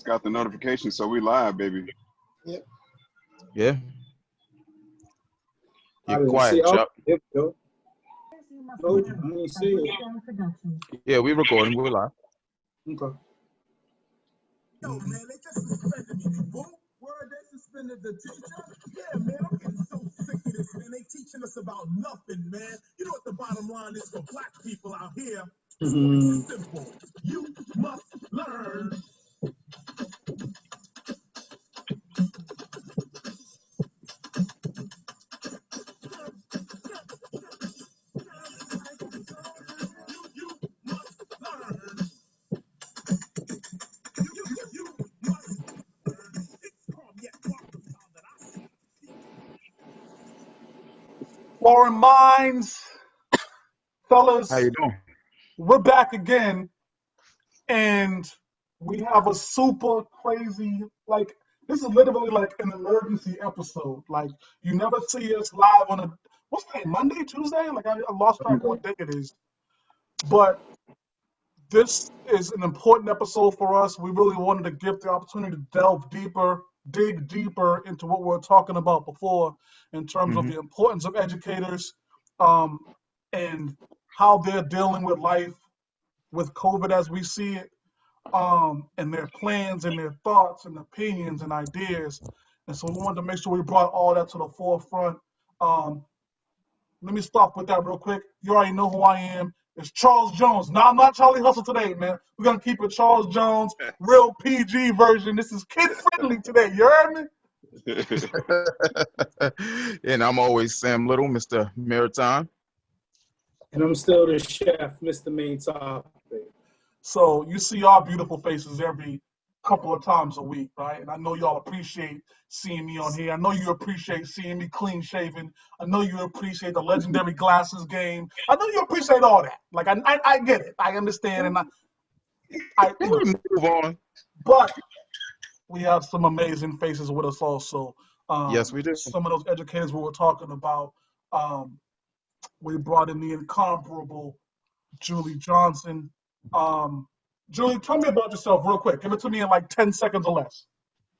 got the notification, so we live, baby. Yep. Yeah. I You're didn't quiet, see. Oh, Chuck. there we go. Oh, I didn't see it. Yeah, we're recording. We're live. Okay. Yo, man, they just suspended me. Boom. Word, they suspended the teacher. Yeah, man, I'm getting so sick of this, man. They teaching us about nothing, man. You know what the bottom line is for black people out here? It's simple. You must learn. Foreign Minds, fellas, How you doing? we're back again, and we have a super crazy, like, this is literally like an emergency episode. Like, you never see us live on what's the day, Monday, Tuesday? Like, I lost track of what day it is. But this is an important episode for us. We really wanted to give the opportunity to delve deeper, dig deeper into what we were talking about before in terms of the importance of educators and how they're dealing with life with COVID as we see it, and their plans and their thoughts and opinions and ideas. And so we wanted to make sure we brought all that to the forefront. Let me start with that real quick. You already know who I am. It's Charles Jones. No, I'm not Charlie Hustle today, man. We're going to keep it Charles Jones, real PG version. This is kid-friendly today. You heard me? And I'm always Sam Little, Mr. Maritime. And I'm still the chef, Mr. Main Topic. So you see our beautiful faces every couple of times a week, right? And I know y'all appreciate seeing me on here. I know you appreciate seeing me clean shaven. I know you appreciate the legendary glasses game. I know you appreciate all that. Like I get it. I understand, and I Can we move on? but we have some amazing faces with us also. Yes, we do. Some of those educators we were talking about. We brought in the incomparable Julie Johnson. Julie, tell me about yourself real quick. Give it to me in like 10 seconds or less.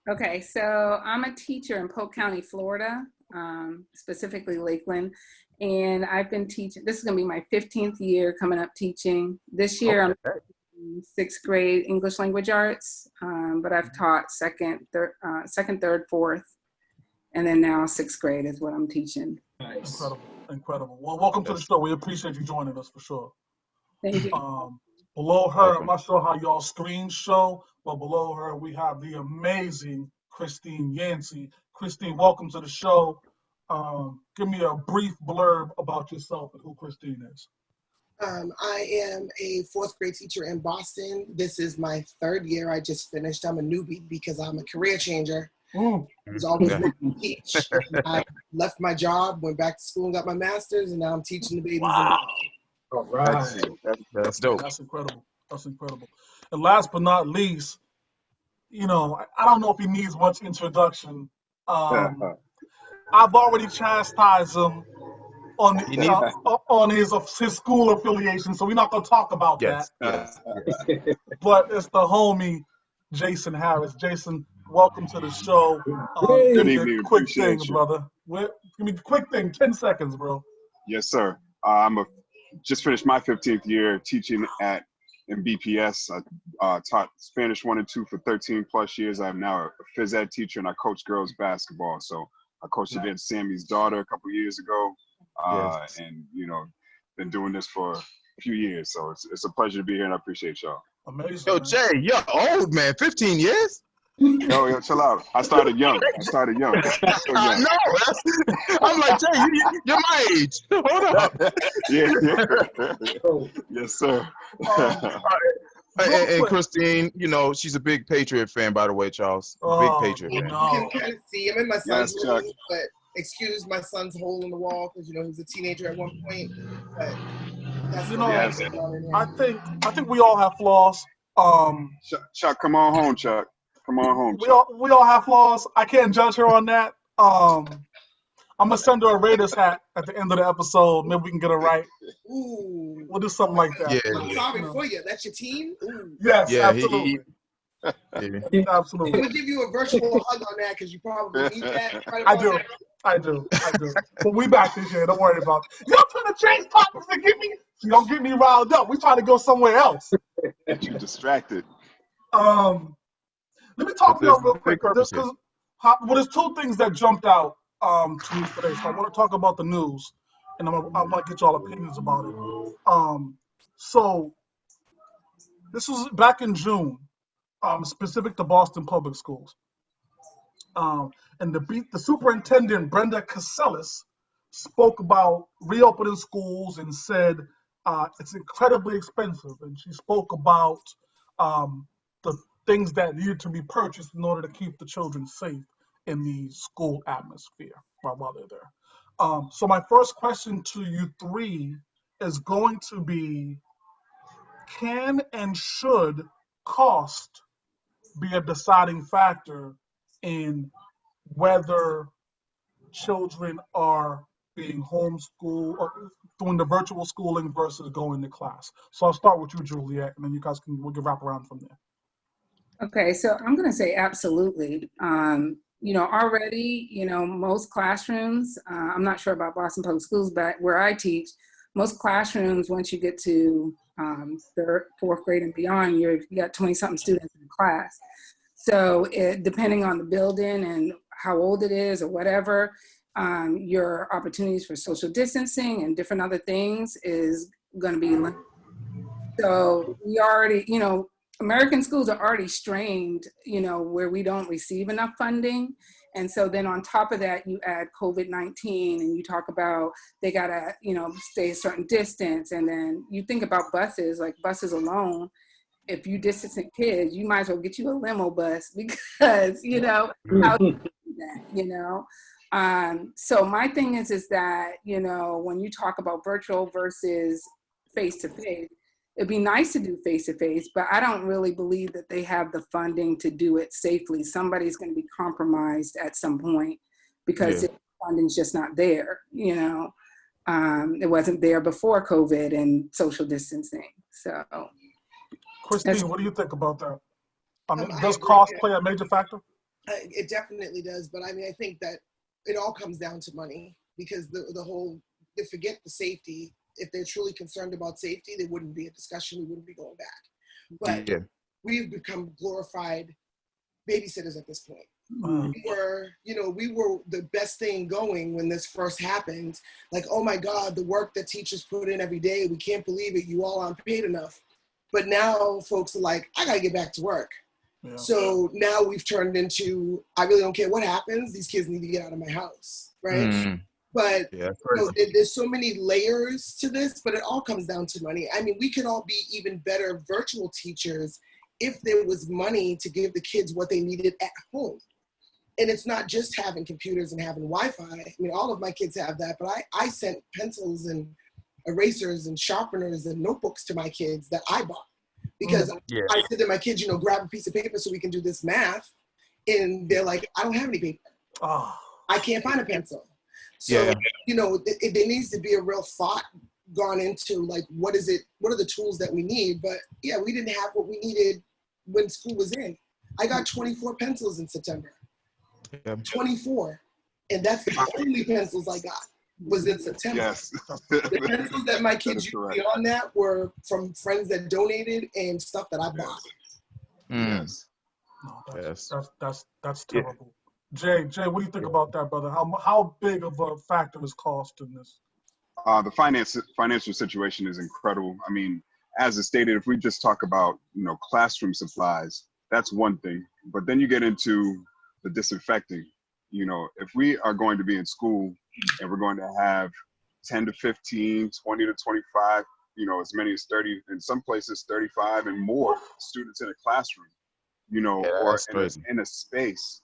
Okay, so I'm a teacher in Polk County, Florida, specifically Lakeland, and I've been teaching. This is going to be my 15th year coming up teaching. This year I'm in 6th grade English language arts, but I've taught second, third, fourth, and then now 6th grade is what I'm teaching. Nice. Incredible. Well, welcome to the show. We appreciate you joining us for sure. Thank you. Below her, I'm not sure how y'all screens show, but below her we have the amazing Christine Yancey. Christine, welcome to the show. Give me a brief blurb about yourself and who Christine is. I am a 4th grade teacher in Boston. This is my 3rd year. I just finished. I'm a newbie because I'm a career changer. I was always wanting to teach. I left my job, went back to school and got my master's, and now I'm teaching the babies. Wow. All right. That's dope. That's incredible. That's incredible. And last but not least, you know, I don't know if he needs much introduction. I've already chastised him on his school affiliation, so we're not gonna talk about that. Yes. But it's the homie Jason Harris. Jason, welcome to the show. Good evening. Quick thing, Appreciate you. brother. Give me a quick thing, 10 seconds, bro. Yes, sir. Just finished my 15th year teaching in BPS. I taught Spanish 1 and 2 for 13 plus years. I'm now a phys ed teacher, and I coach girls basketball. So I coached against Sammy's daughter a couple years ago, and you know, been doing this for a few years. So it's a pleasure to be here, and I appreciate y'all. Amazing. Yo, Jay, you're old, man. 15 years? Yo, chill out. I started young. I know. I'm like, Jay, you're my age. Hold up. Yeah. Yes, sir. And Christine, you know, she's a big Patriot fan, by the way, Charles. Big Patriot fan. You can kind of see him in my son's Chuck. room, but excuse my son's hole in the wall because, you know, he was a teenager at one point. But that's I think we all have flaws. Chuck, come on home, Chuck. Come on home, we all have flaws. I can't judge her on that. I'm gonna send her a Raiders hat at the end of the episode. Maybe we can get her right. Ooh. We'll do something like that. Yeah. I'm sorry for you. That's your team? Ooh. Yes, Yeah, absolutely. Yeah. Absolutely. I'm gonna give you a virtual hug on that because you probably need that. Right I about do. now. I do. But we back this year. Don't worry about it. Y'all trying to change topics and get me. Don't get me riled up. We trying to go somewhere else. Get you distracted. Let me talk to There's y'all real a quick big purpose here. because there's two things that jumped out to me today. So I want to talk about the news, and I want to get y'all opinions about it. So this was back in June, specific to Boston Public Schools. And the superintendent, Brenda Casellas, spoke about reopening schools and said it's incredibly expensive. And she spoke about the things that needed to be purchased in order to keep the children safe in the school atmosphere while they're there. So my first question to you three is going to be, can and should cost be a deciding factor in whether children are being homeschooled or doing the virtual schooling versus going to class? So I'll start with you, Juliet, and then you guys we can wrap around from there. Okay, so I'm going to say absolutely. Already, most classrooms, I'm not sure about Boston Public Schools, but where I teach, most classrooms, once you get to third, fourth grade and beyond, you got 20-something students in class. So depending on the building and how old it is or whatever, your opportunities for social distancing and different other things is going to be limited. So we already, American schools are already strained, where we don't receive enough funding. And so then on top of that, you add COVID-19 and you talk about they got to, stay a certain distance. And then you think about buses, like buses alone. If you distancing kids, you might as well get you a limo bus because, how do you do that, So my thing is that, when you talk about virtual versus face-to-face, it'd be nice to do face-to-face, but I don't really believe that they have the funding to do it safely. Somebody's going to be compromised at some point because the funding's just not there, It wasn't there before COVID and social distancing, so. Christine, what do you think about that? Does agree, cost play a major factor? It definitely does, but I think that it all comes down to money because the whole, they forget the safety. If they're truly concerned about safety, there wouldn't be a discussion. We wouldn't be going back. But we've become glorified babysitters at this point. We were the best thing going when this first happened. Like, oh my God, the work that teachers put in every day, we can't believe it. You all aren't paid enough. But now folks are like, I gotta get back to work. Yeah. So now we've turned into, I really don't care what happens. These kids need to get out of my house, right? But there's so many layers to this, but it all comes down to money. We could all be even better virtual teachers if there was money to give the kids what they needed at home. And it's not just having computers and having Wi-Fi. All of my kids have that, but I sent pencils and erasers and sharpeners and notebooks to my kids that I bought. Because I said to my kids, grab a piece of paper so we can do this math. And they're like, I don't have any paper. I can't find a pencil. So, there needs to be a real thought gone into like, what are the tools that we need? But we didn't have what we needed when school was in. I got 24 pencils in September. 24. And that's the only pencils I got was in September. Yes. The pencils that my kids used beyond that were from friends that donated and stuff that I bought. Yes. That's terrible. Jay, what do you think about that, brother? How big of a factor is cost in this? The financial situation is incredible. As I stated, if we just talk about, classroom supplies, that's one thing. But then you get into the disinfecting. If we are going to be in school and we're going to have 10 to 15, 20 to 25, as many as 30, in some places 35 and more students in a classroom, or in a space,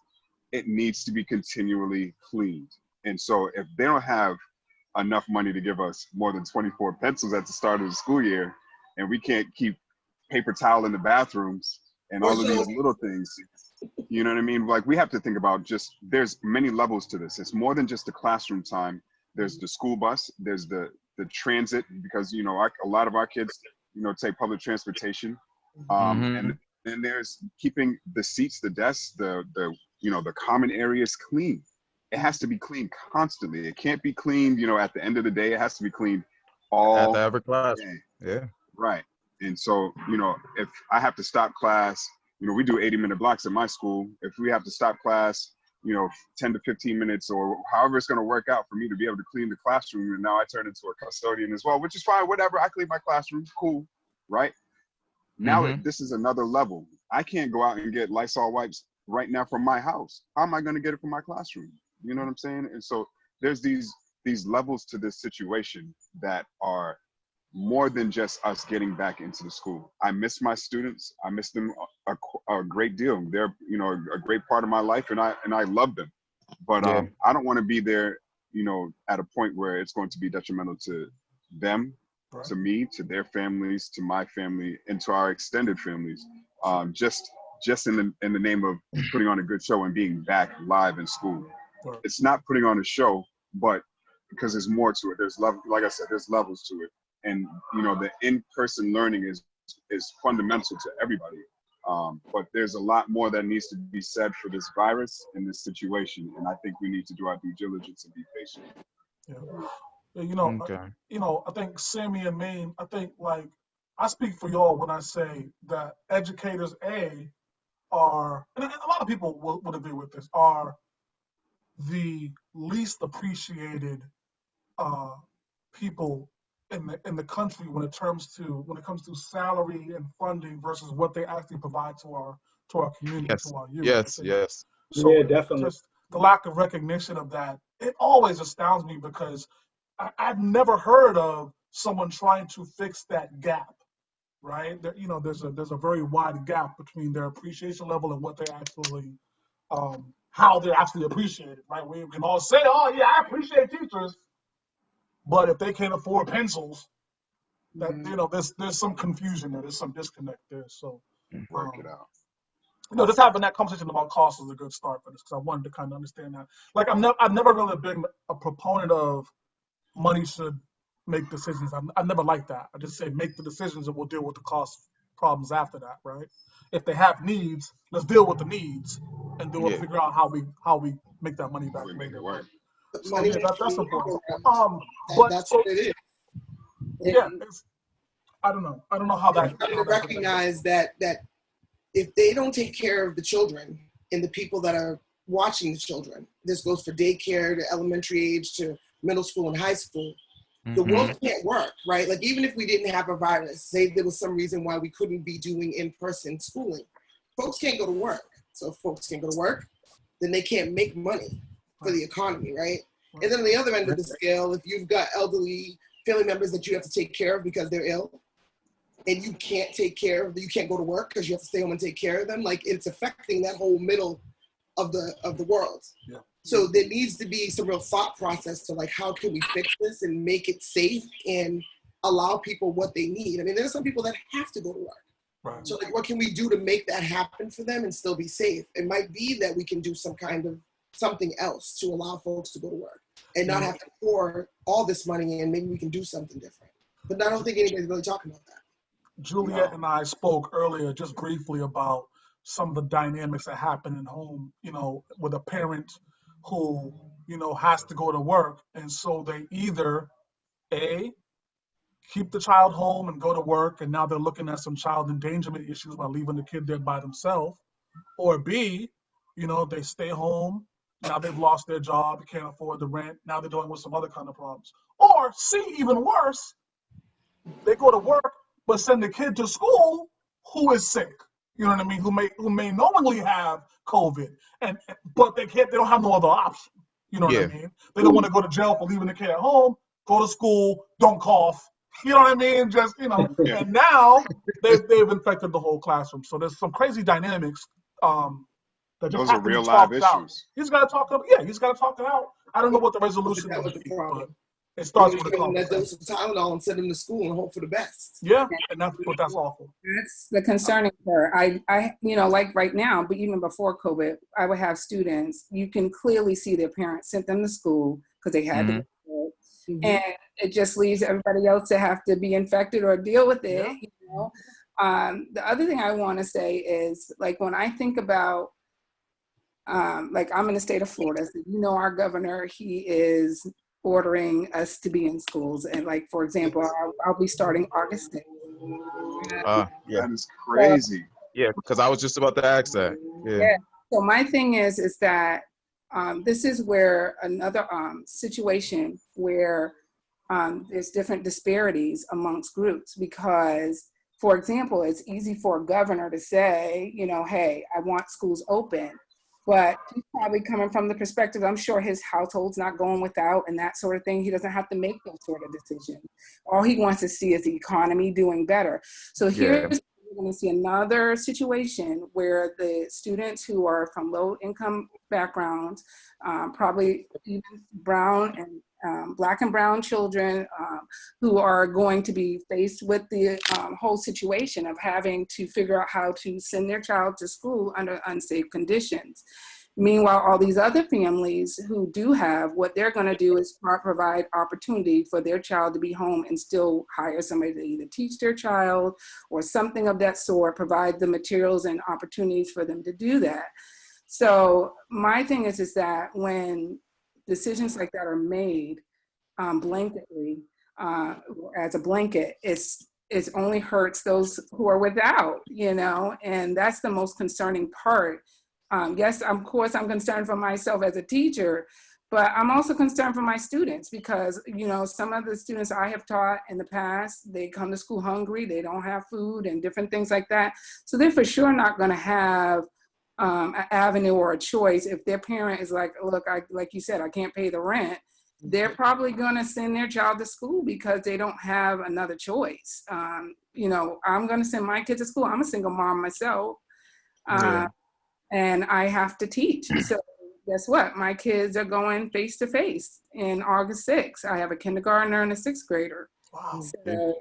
it needs to be continually cleaned. And so if they don't have enough money to give us more than 24 pencils at the start of the school year, and we can't keep paper towel in the bathrooms and all of these little things, you know what I mean? Like, we have to think about there's many levels to this. It's more than just the classroom time. There's the school bus, there's the transit, because, a lot of our kids, take public transportation. And then there's keeping the seats, the desks, the common areas clean. It has to be cleaned constantly. It can't be cleaned, at the end of the day. It has to be cleaned all After every class. day. Yeah. Right. And so, if I have to stop class, we do 80-minute blocks at my school. If we have to stop class, 10 to 15 minutes or however it's going to work out for me to be able to clean the classroom. And now I turn into a custodian as well, which is fine. Whatever. I clean my classroom. Cool. Right. Now this is another level. I can't go out and get Lysol wipes right now from my house. How am I going to get it from my classroom? You know what I'm saying? And so there's these levels to this situation that are more than just us getting back into the school. I miss my students. I miss them a great deal. They're, a great part of my life, and I love them. But I don't want to be there, at a point where it's going to be detrimental to them, to me, to their families, to my family, and to our extended families. Just in the name of putting on a good show and being back live in school. It's not putting on a show, but because there's more to it. There's like I said, there's levels to it. And, the in-person learning is fundamental to everybody. But there's a lot more that needs to be said for this virus and this situation. And I think we need to do our due diligence and be patient. Yeah. I think Sammy and Maine, I speak for y'all when I say that educators, are, and a lot of people would agree with this, are the least appreciated people in the country when it comes to salary and funding versus what they actually provide to our community, to our youth. Yes. So yeah, definitely. Just the lack of recognition of that, it always astounds me because I've never heard of someone trying to fix that gap. Right? There's a very wide gap between their appreciation level and what they actually, how they're actually appreciated. Right? We can all say, "Oh yeah, I appreciate teachers," but if they can't afford pencils, that there's some confusion there. There's some disconnect there. So work it out. Just having that conversation about cost is a good start for this because I wanted to kind of understand that. Like I've never really been a proponent of money should make decisions. I never liked that. I just say make the decisions and we'll deal with the cost problems after that, right? If they have needs, let's deal with the needs and then we'll figure out how we make that money back later. So yeah, that's important. But that's what it is. Yeah, I don't know how that. To recognize that if they don't take care of the children and the people that are watching the children, this goes for daycare to elementary age to middle school and high school, the world can't work, right? Like even if we didn't have a virus, say there was some reason why we couldn't be doing in-person schooling, folks can't go to work. So if folks can't go to work, then they can't make money for the economy, right? And then on the other end of the scale, if you've got elderly family members that you have to take care of because they're ill, and you can't take care of them, you can't go to work because you have to stay home and take care of them, like it's affecting that whole middle of the world. Yeah. So there needs to be some real thought process to like, how can we fix this and make it safe and allow people what they need? I mean, there are some people that have to go to work. Right. So like, what can we do to make that happen for them and still be safe? It might be that we can do some kind of something else to allow folks to go to work and not have to pour all this money in. Maybe we can do something different. But I don't think anybody's really talking about that. Juliet and I spoke earlier just briefly about some of the dynamics that happen in home, with a parent who, has to go to work. And so they either, A, keep the child home and go to work, and now they're looking at some child endangerment issues by leaving the kid there by themselves. Or B, they stay home, now they've lost their job, can't afford the rent, now they're dealing with some other kind of problems. Or C, even worse, they go to work, but send the kid to school who is sick. You know what I mean? Who may knowingly have COVID, but they don't have no other option. You know what I mean? They don't want to go to jail for leaving the kid at home. Go to school, don't cough. You know what I mean? Just and now they've infected the whole classroom. So there's some crazy dynamics that just those have are to be real live talked out. issues. He's got to talk it. Yeah, he's got to talk it out. I don't know what the resolution That was would the be, problem. but it starts with a That conversation. dose of Tylenol and send them to school and hope for the best. Yeah, and that's awful. That's the concerning part. I like right now, but even before COVID, I would have students, you can clearly see their parents sent them to school because they had to go to school. And it just leaves everybody else to have to be infected or deal with it, The other thing I want to say is, like, when I think about, like, I'm in the state of Florida, so you know, our governor, he is ordering us to be in schools. And like, for example, I'll be starting August 6th. Yeah. That is crazy. Yeah, because I was just about to ask that. Yeah. Yeah. So my thing is that this is where another situation where there's different disparities amongst groups, because, for example, it's easy for a governor to say, you know, hey, I want schools open. But he's probably coming from the perspective, I'm sure his household's not going without and that sort of thing. He doesn't have to make those sort of decisions. All he wants to see is the economy doing better. So here's, we're going to see another situation where the students who are from low income backgrounds, probably even brown and Black and brown children, who are going to be faced with the whole situation of having to figure out how to send their child to school under unsafe conditions. Meanwhile, all these other families who do have, what they're going to do is provide opportunity for their child to be home and still hire somebody to either teach their child or something of that sort, provide the materials and opportunities for them to do that. So my thing is that when decisions like that are made blanketly, as a blanket, it only hurts those who are without, you know, and that's the most concerning part. Yes, of course, I'm concerned for myself as a teacher, but I'm also concerned for my students because, you know, some of the students I have taught in the past, they come to school hungry, they don't have food and different things like that. So they're for sure not going to have an avenue or a choice. If their parent is like, look, like you said, I can't pay the rent, they're probably going to send their child to school because they don't have another choice. You know, I'm going to send my kids to school. I'm a single mom myself. And I have to teach. So guess what? My kids are going face to face in August 6th. I have a kindergartner and a 6th grader. Wow. So,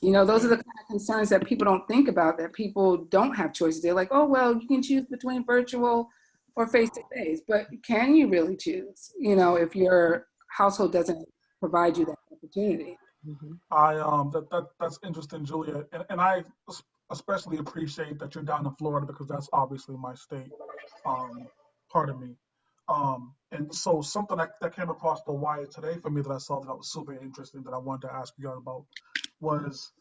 you know, those are the kind of concerns that people don't think about, that people don't have choices. They're like, oh, well, you can choose between virtual or face to face, but can you really choose, you know, if your household doesn't provide you that opportunity? That's interesting, Julia, and I especially appreciate that you're down in Florida because that's obviously my state, part of me. And so something that came across the wire today for me that I saw that was super interesting that I wanted to ask you guys about was,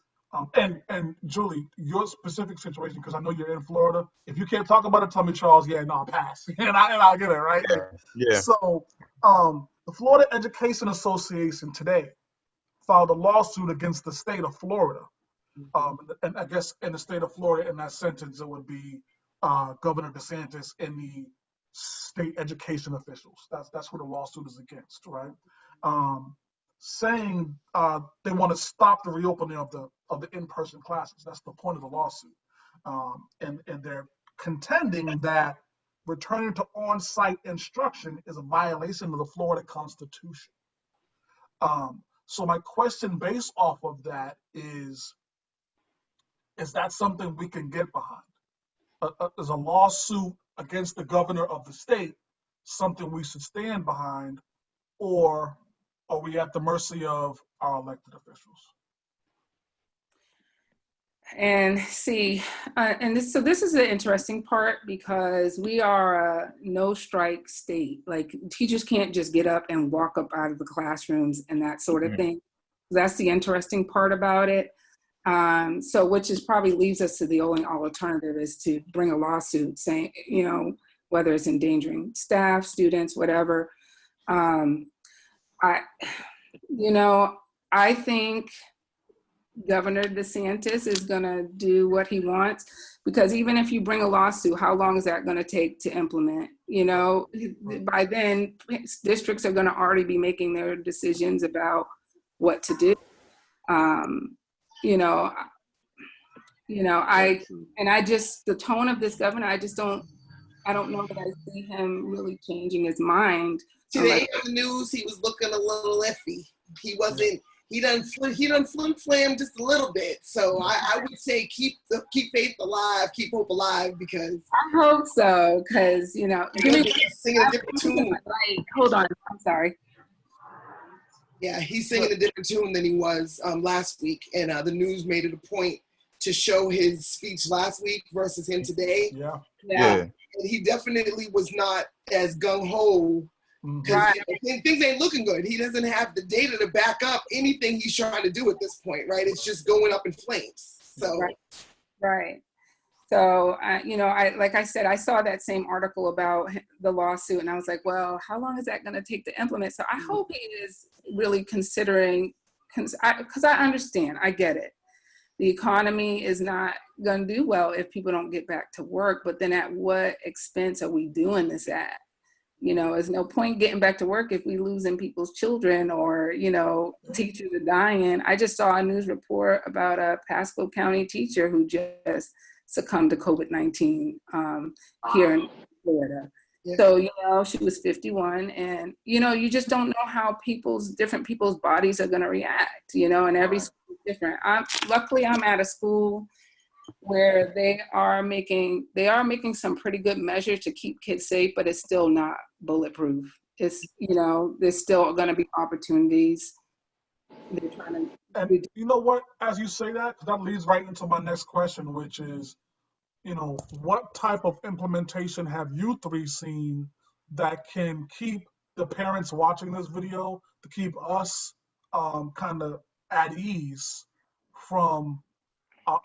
and Julie, your specific situation, because I know you're in Florida. If you can't talk about it, tell me, Charles. Yeah, no, I'll pass, and I'll get it right. Yeah. So, the Florida Education Association today filed a lawsuit against the state of Florida. And I guess in the state of Florida, in that sentence, it would be Governor DeSantis and the state education officials. That's who the lawsuit is against, right? Saying they want to stop the reopening of the in-person classes. That's the point of the lawsuit, and they're contending that returning to on-site instruction is a violation of the Florida Constitution. So my question based off of that is that something we can get behind? Is a lawsuit against the governor of the state something we should stand behind, or are we at the mercy of our elected officials? And see, so this is an interesting part because we are a no strike state. Like, teachers can't just get up and walk up out of the classrooms and that sort of thing. That's the interesting part about it. So which is probably leaves us to the only alternative is to bring a lawsuit saying, you know, whether it's endangering staff, students, whatever. I think Governor DeSantis is going to do what he wants, because even if you bring a lawsuit, how long is that going to take to implement? You know, by then districts are going to already be making their decisions about what to do. The tone of this governor, I don't know that I see him really changing his mind. Today in the news, he was looking a little iffy. He done flim flam just a little bit. So I would say keep faith alive, keep hope alive, because I hope so, because you know, he's singing a different tune. Hold on, I'm sorry. Yeah, he's singing a different tune than he was last week, and the news made it a point to show his speech last week versus him today. Yeah. Yeah. And he definitely was not as gung-ho because Right. things ain't looking good. He doesn't have the data to back up anything he's trying to do at this point, right? It's just going up in flames. So, Right. So, like I said, I saw that same article about the lawsuit, and I was like, well, how long is that going to take to implement? So I hope he is really considering, because I understand, I get it. The economy is not going to do well if people don't get back to work, but then at what expense are we doing this at? There's no point getting back to work if we losing people's children or, teachers are dying. I just saw a news report about a Pasco County teacher who just succumbed to COVID-19 here in Florida. Yeah. So, she was 51 and, you just don't know how different people's bodies are going to react, and every school is different. Luckily, I'm at a school where they are making some pretty good measures to keep kids safe, but it's still not bulletproof. It's, there's still going to be opportunities. They're trying to. And you know what? As you say that, that leads right into my next question, which is, what type of implementation have you three seen that can keep the parents watching this video, to keep us kind of at ease from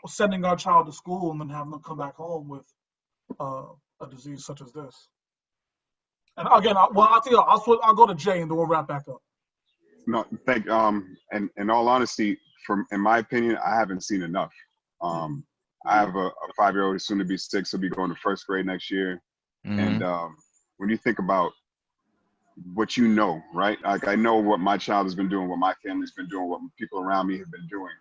sending our child to school and then having them come back home with a disease such as this? And again, I think I'll go to Jay and then we'll wrap back up. No, and in all honesty, in my opinion, I haven't seen enough. I have a 5-year-old who's soon to be 6. He'll be going to first grade next year. And when you think about what right? Like I know what my child has been doing, what my family's been doing, what people around me have been doing.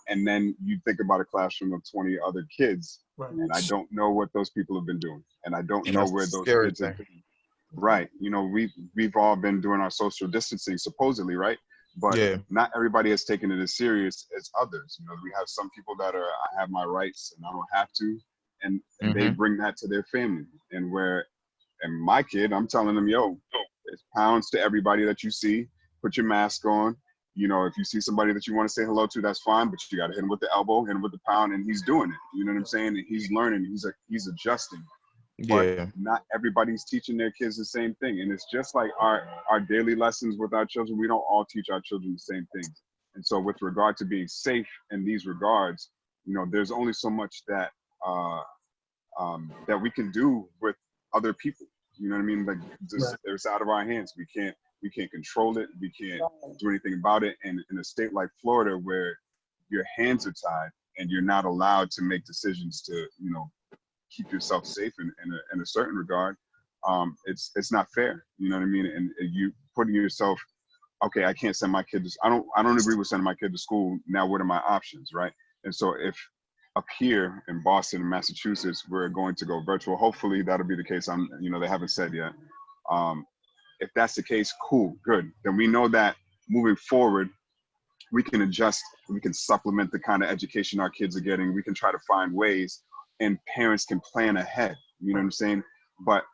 And then you think about a classroom of 20 other kids, and I don't know what those people have been doing. And I don't know where those kids have been. Right. We've all been doing our social distancing, supposedly, right? But not everybody has taken it as serious as others. We have some people that I have my rights and I don't have to. And they bring that to their family. And my kid, I'm telling them, yo, it's pounds to everybody that you see. Put your mask on. If you see somebody that you want to say hello to, that's fine, but you got to hit him with the elbow, hit him with the pound, and he's doing it. You know what I'm saying? And he's learning. He's adjusting. But not everybody's teaching their kids the same thing. And it's just like our daily lessons with our children. We don't all teach our children the same things. And so with regard to being safe in these regards, there's only so much that that we can do with other people. You know what I mean? Like it's out of our hands. We can't control it. We can't do anything about it. And in a state like Florida, where your hands are tied and you're not allowed to make decisions to, keep yourself safe in a certain regard, it's not fair. You know what I mean? And you putting yourself, okay, I can't send my kid to, I don't agree with sending my kid to school. Now, what are my options, right? And so if up here in Boston and Massachusetts, we're going to go virtual, hopefully that'll be the case. They haven't said yet. If that's the case, cool, good. Then we know that moving forward, we can adjust, we can supplement the kind of education our kids are getting. We can try to find ways, and parents can plan ahead. You know what I'm saying? But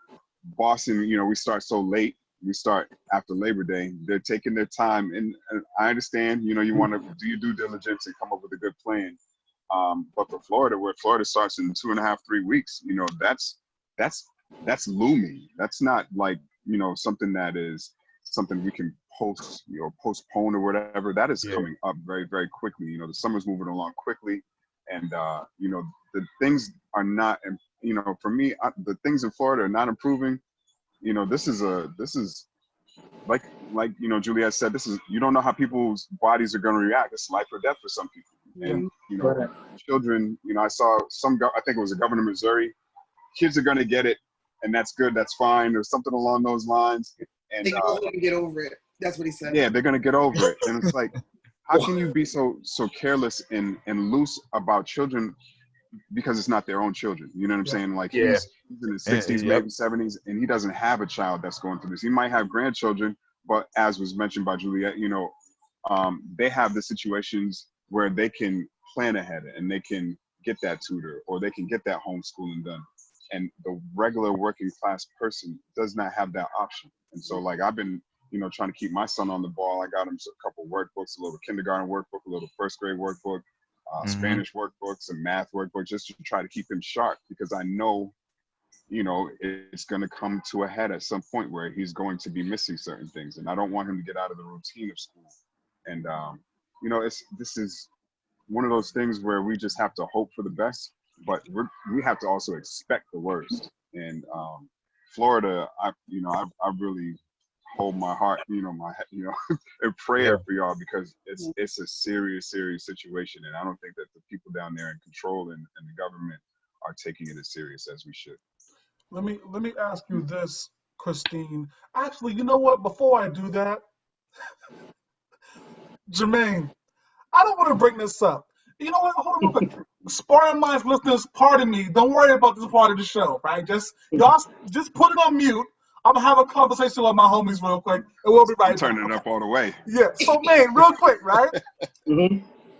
Boston, we start so late. We start after Labor Day. They're taking their time, and I understand. You want to do your due diligence and come up with a good plan. But for Florida, where Florida starts in 2.5, 3 weeks, that's looming. That's not like something that is something we can postpone or whatever. That is coming up very, very quickly. The summer's moving along quickly, and the things are not. For me, the things in Florida are not improving. This is like Juliet said. This is, you don't know how people's bodies are going to react. It's life or death for some people. And children. I saw I think it was a governor of Missouri. Kids are going to get it, and that's good. That's fine, or something along those lines. And they can get over it. That's what he said. Yeah, they're gonna get over it. And it's like, how can you be so careless and loose about children because it's not their own children? You know what I'm saying? Like he's in his 60s, maybe 70s, and he doesn't have a child that's going through this. He might have grandchildren, but as was mentioned by Juliet, they have the situations where they can plan ahead and they can get that tutor or they can get that homeschooling done. And the regular working class person does not have that option. And so like I've been, trying to keep my son on the ball. I got him a couple workbooks, a little kindergarten workbook, a little first grade workbook. Spanish workbooks and math workbooks, just to try to keep him sharp, because I know, it's going to come to a head at some point where he's going to be missing certain things, and I don't want him to get out of the routine of school. And this is one of those things where we just have to hope for the best, but we have to also expect the worst. And Florida, I really hold my heart, in prayer for y'all, because it's a serious situation, and I don't think that the people down there in control and the government are taking it as serious as we should. Let me ask you this, Christine. Actually, you know what? Before I do that, Jermaine, I don't want to bring this up. You know what? Hold on real quick. Sparring Minds listeners, pardon me. Don't worry about this part of the show, right? Y'all just put it on mute. I'm gonna have a conversation with my homies real quick, and we'll be right back. Turning it up all the way. Yeah. So, man, real quick, right?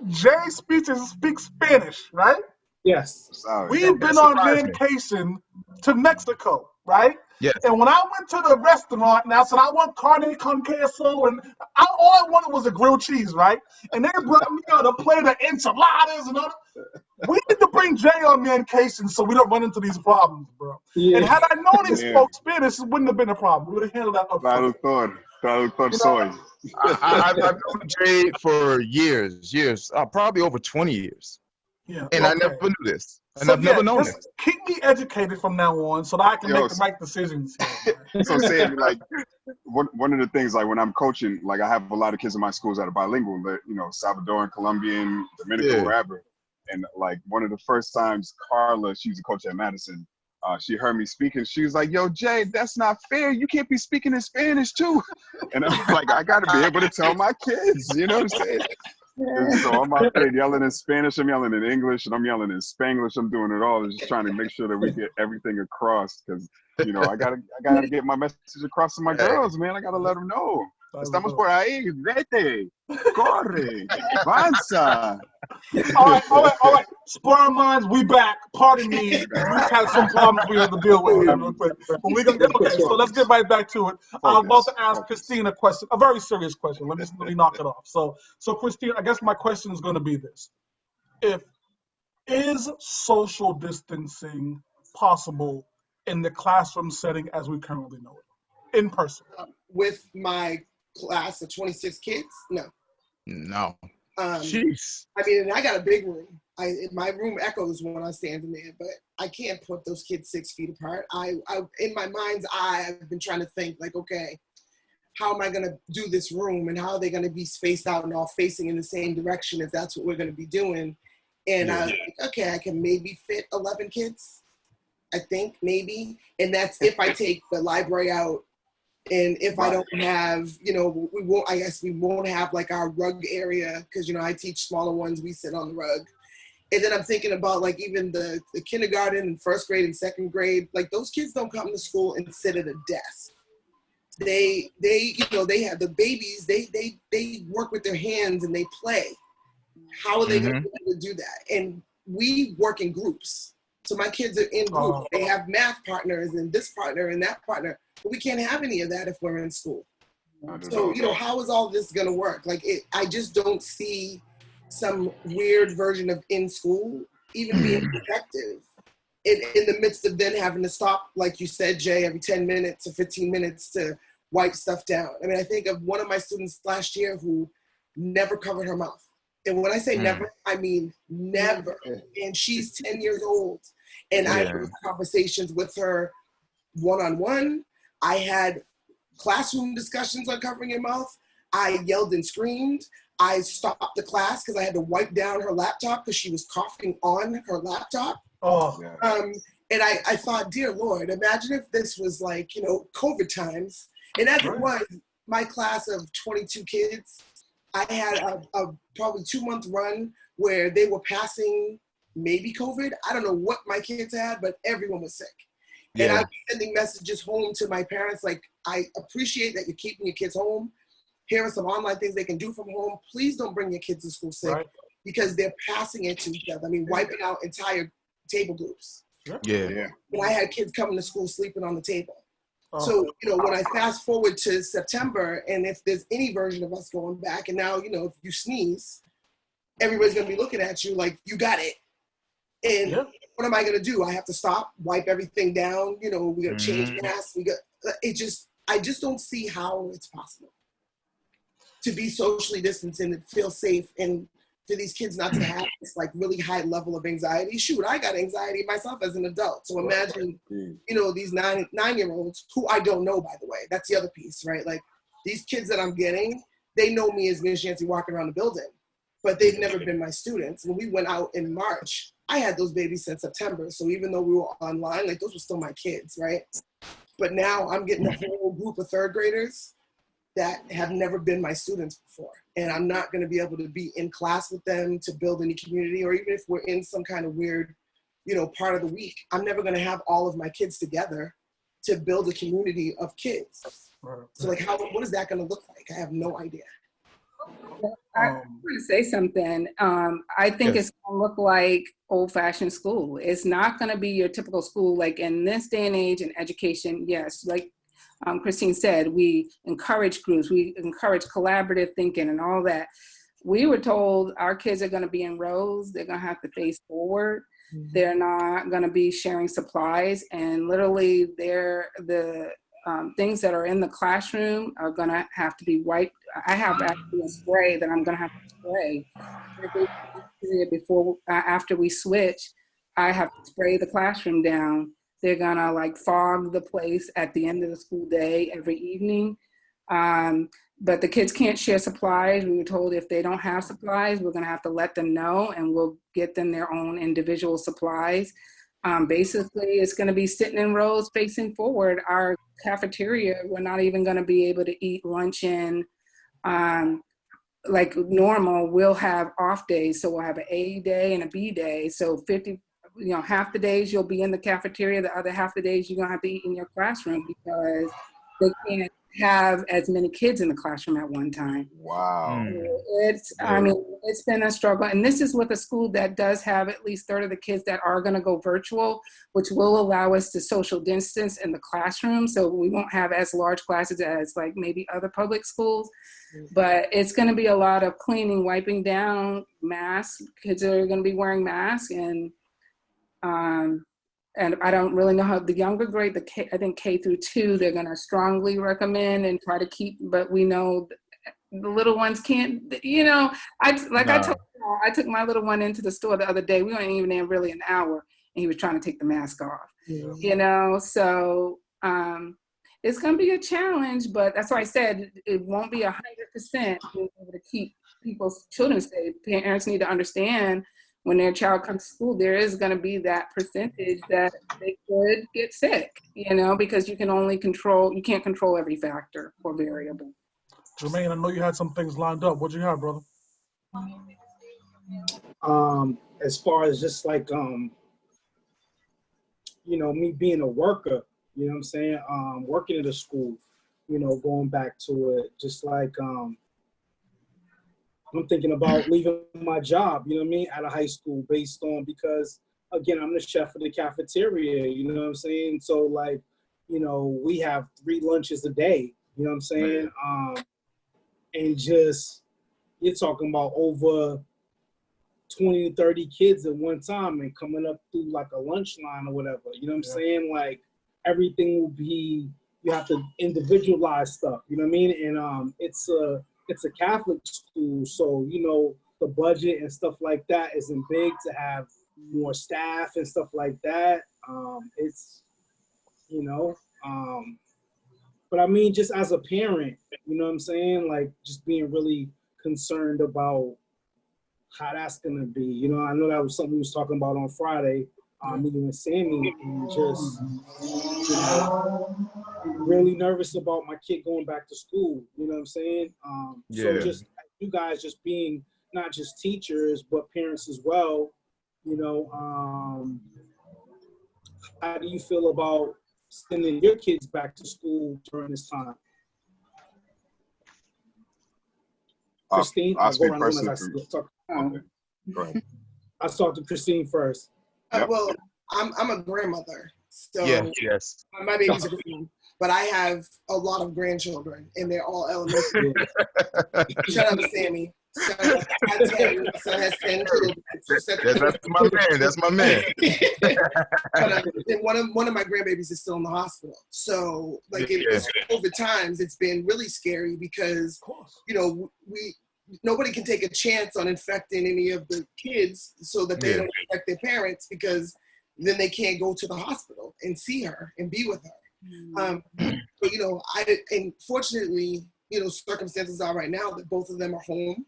Jay speaks Spanish, right? Yes. Sorry. We've been on vacation to Mexico, right? Yes. And when I went to the restaurant, and I said I want carne con queso, and all I wanted was a grilled cheese, right? And they brought me out a plate of enchiladas and all that. We need to bring Jay on vacation so we don't run into these problems, bro. Yeah. And had I known he spoke Spanish, it wouldn't have been a problem. We would have handled that up front. Traductor soy. I've known Jay for years, probably over 20 years. Yeah, and I never knew this. And I've never known this. Keep me educated from now on so that I can make the right decisions. So saying, like, one of the things, like when I'm coaching, like I have a lot of kids in my schools that are bilingual, that, Salvadoran, Colombian, Dominican, wherever. And like one of the first times, Carla, she's a coach at Madison, she heard me speaking. She was like, "Yo, Jay, that's not fair. You can't be speaking in Spanish too." And I'm like, I got to be able to tell my kids, you know what I'm saying? And so I'm out there yelling in Spanish, I'm yelling in English, and I'm yelling in Spanglish. I'm doing it all. Just trying to make sure that we get everything across, because I gotta get my message across to my girls, man. I gotta let them know. Estamos por ahí, vete, corre, avanza. All right. Sparring Minds, we back. Pardon me. We've had some problems we have to deal with here real quick. But we're gonna so let's get right back to it. I was about to ask Christine a question, a very serious question. Let me knock it off. So Christine, I guess my question is gonna be this. Is social distancing possible in the classroom setting as we currently know it? In person? With my class of 26 kids? No. Jeez. I mean, I got a big room. My room echoes when I stand in there, but I can't put those kids 6 feet apart. I in my mind's eye, I've been trying to think, like, okay, how am I going to do this room, and how are they going to be spaced out and all facing in the same direction if that's what we're going to be doing? And I was like, okay, I can maybe fit 11 kids. I think maybe, and that's if I take the library out. And if I don't have, I guess we won't have like our rug area, because, I teach smaller ones, we sit on the rug. And then I'm thinking about like even the kindergarten and first grade and second grade, like those kids don't come to school and sit at a desk. They have the babies, they work with their hands and they play. How are they going to be able to do that? And we work in groups. So my kids are in groups. They have math partners and this partner and that partner. But we can't have any of that if we're in school. So, how is all this going to work? Like, I just don't see some weird version of in school even being effective in the midst of then having to stop, like you said, Jay, every 10 minutes or 15 minutes to wipe stuff down. I mean, I think of one of my students last year who never covered her mouth. And when I say never, I mean never. And she's 10 years old. And I had conversations with her one-on-one. I had classroom discussions on covering your mouth. I yelled and screamed. I stopped the class because I had to wipe down her laptop because she was coughing on her laptop. And I thought, dear Lord, imagine if this was like, COVID times. And as it was, my class of 22 kids, I had a probably 2-month run where they were passing maybe COVID. I don't know what my kids had, but everyone was sick. And I was sending messages home to my parents like, I appreciate that you're keeping your kids home. Here are some online things they can do from home. Please don't bring your kids to school sick because they're passing it to each other. I mean, wiping out entire table groups. And I had kids coming to school sleeping on the table. So, when I fast forward to September, and if there's any version of us going back, and now, if you sneeze, everybody's going to be looking at you like, you got it. And what am I going to do? I have to stop, wipe everything down. You know, we got to change masks. I just don't see how it's possible to be socially distanced and feel safe, and for these kids not to have this like really high level of anxiety. Shoot, I got anxiety myself as an adult. So imagine, you know, these nine-year-olds who I don't know, by the way. That's the other piece, right? Like these kids that I'm getting, they know me as Miss Shanty walking around the building, but they've never been my students. When we went out in March, I had those babies since September. So even though we were online, like those were still my kids, right? But now I'm getting a whole group of third graders that have never been my students before. And I'm not gonna be able to be in class with them to build any community, or even if we're in some kind of weird, you know, part of the week, I'm never gonna have all of my kids together to build a community of kids. So like, what is that gonna look like? I have no idea. I want to say something. I think it's going to look like old-fashioned school. It's not going to be your typical school. Like in this day and age in education, yes, like Christine said, we encourage groups, we encourage collaborative thinking and all that. We were told our kids are going to be in rows. They're going to have to face forward. They're not going to be sharing supplies, and literally the things that are in the classroom are going to have to be wiped. I have actually a spray that I'm going to have to spray after we switch. I have to spray the classroom down. They're going to like fog the place at the end of the school day every evening. But the kids can't share supplies. We were told if they don't have supplies, we're going to have to let them know, and we'll get them their own individual supplies. Basically, it's going to be sitting in rows facing forward. Our cafeteria, we're not even going to be able to eat lunch in like normal. We'll have off days. So we'll have an A day and a B day. So 50, you know, half the days you'll be in the cafeteria. The other half the days you're going to have to eat in your classroom because they can't have as many kids in the classroom at one time. Wow. I mean, it's been a struggle. And this is with a school that does have at least 1/3 of the kids that are going to go virtual, which will allow us to social distance in the classroom. So we won't have as large classes as like maybe other public schools. But it's going to be a lot of cleaning, wiping down, masks. Kids are going to be wearing masks, and I don't really know how the younger grade, I think K through 2, they're going to strongly recommend and try to keep, but we know the little ones can't, you know, I took my little one into the store the other day. We weren't even in really an hour, and he was trying to take the mask off, you know, so it's going to be a challenge, but that's why I said it won't be 100% being able to keep people's children safe. Parents need to understand when their child comes to school, there is going to be that percentage that they could get sick, you know, because you can't control every factor or variable. Jermaine, I know you had some things lined up. What'd you have, brother? As far as just like, you know, me being a worker, you know what I'm saying? Working at a school, you know, going back to it, just like, I'm thinking about leaving my job, you know what I mean, out of high school because, again, I'm the chef of the cafeteria, you know what I'm saying? So, like, you know, we have 3 lunches a day, you know what I'm saying? And just, you're talking about over 20 to 30 kids at one time and coming up through, like, a lunch line or whatever, you know what I'm saying? Like, everything will be, you have to individualize stuff, you know what I mean? And it's a Catholic school, so, you know, the budget and stuff like that isn't big to have more staff and stuff like that. It's, you know, but I mean, just as a parent, you know what I'm saying? Like, just being really concerned about how that's going to be. You know, I know that was something we was talking about on Friday, meeting with Sammy, and just, you know, really nervous about my kid going back to school, you know what I'm saying? So just you guys just being not just teachers, but parents as well, you know, how do you feel about sending your kids back to school during this time? Christine, I'll speak personally. Okay. Go ahead. I'll talk to Christine first. Well, I'm a grandmother, so yes. My babies are grown, but I have a lot of grandchildren, and they're all elementary. Shut up, Sammy. So I got 10, my son has 10 children. That's my man. That's my man. But and one of my grandbabies is still in the hospital. So like in COVID times, it's been really scary because nobody can take a chance on infecting any of the kids so that they don't infect their parents, because then they can't go to the hospital and see her and be with her. But and fortunately, circumstances are right now that both of them are home.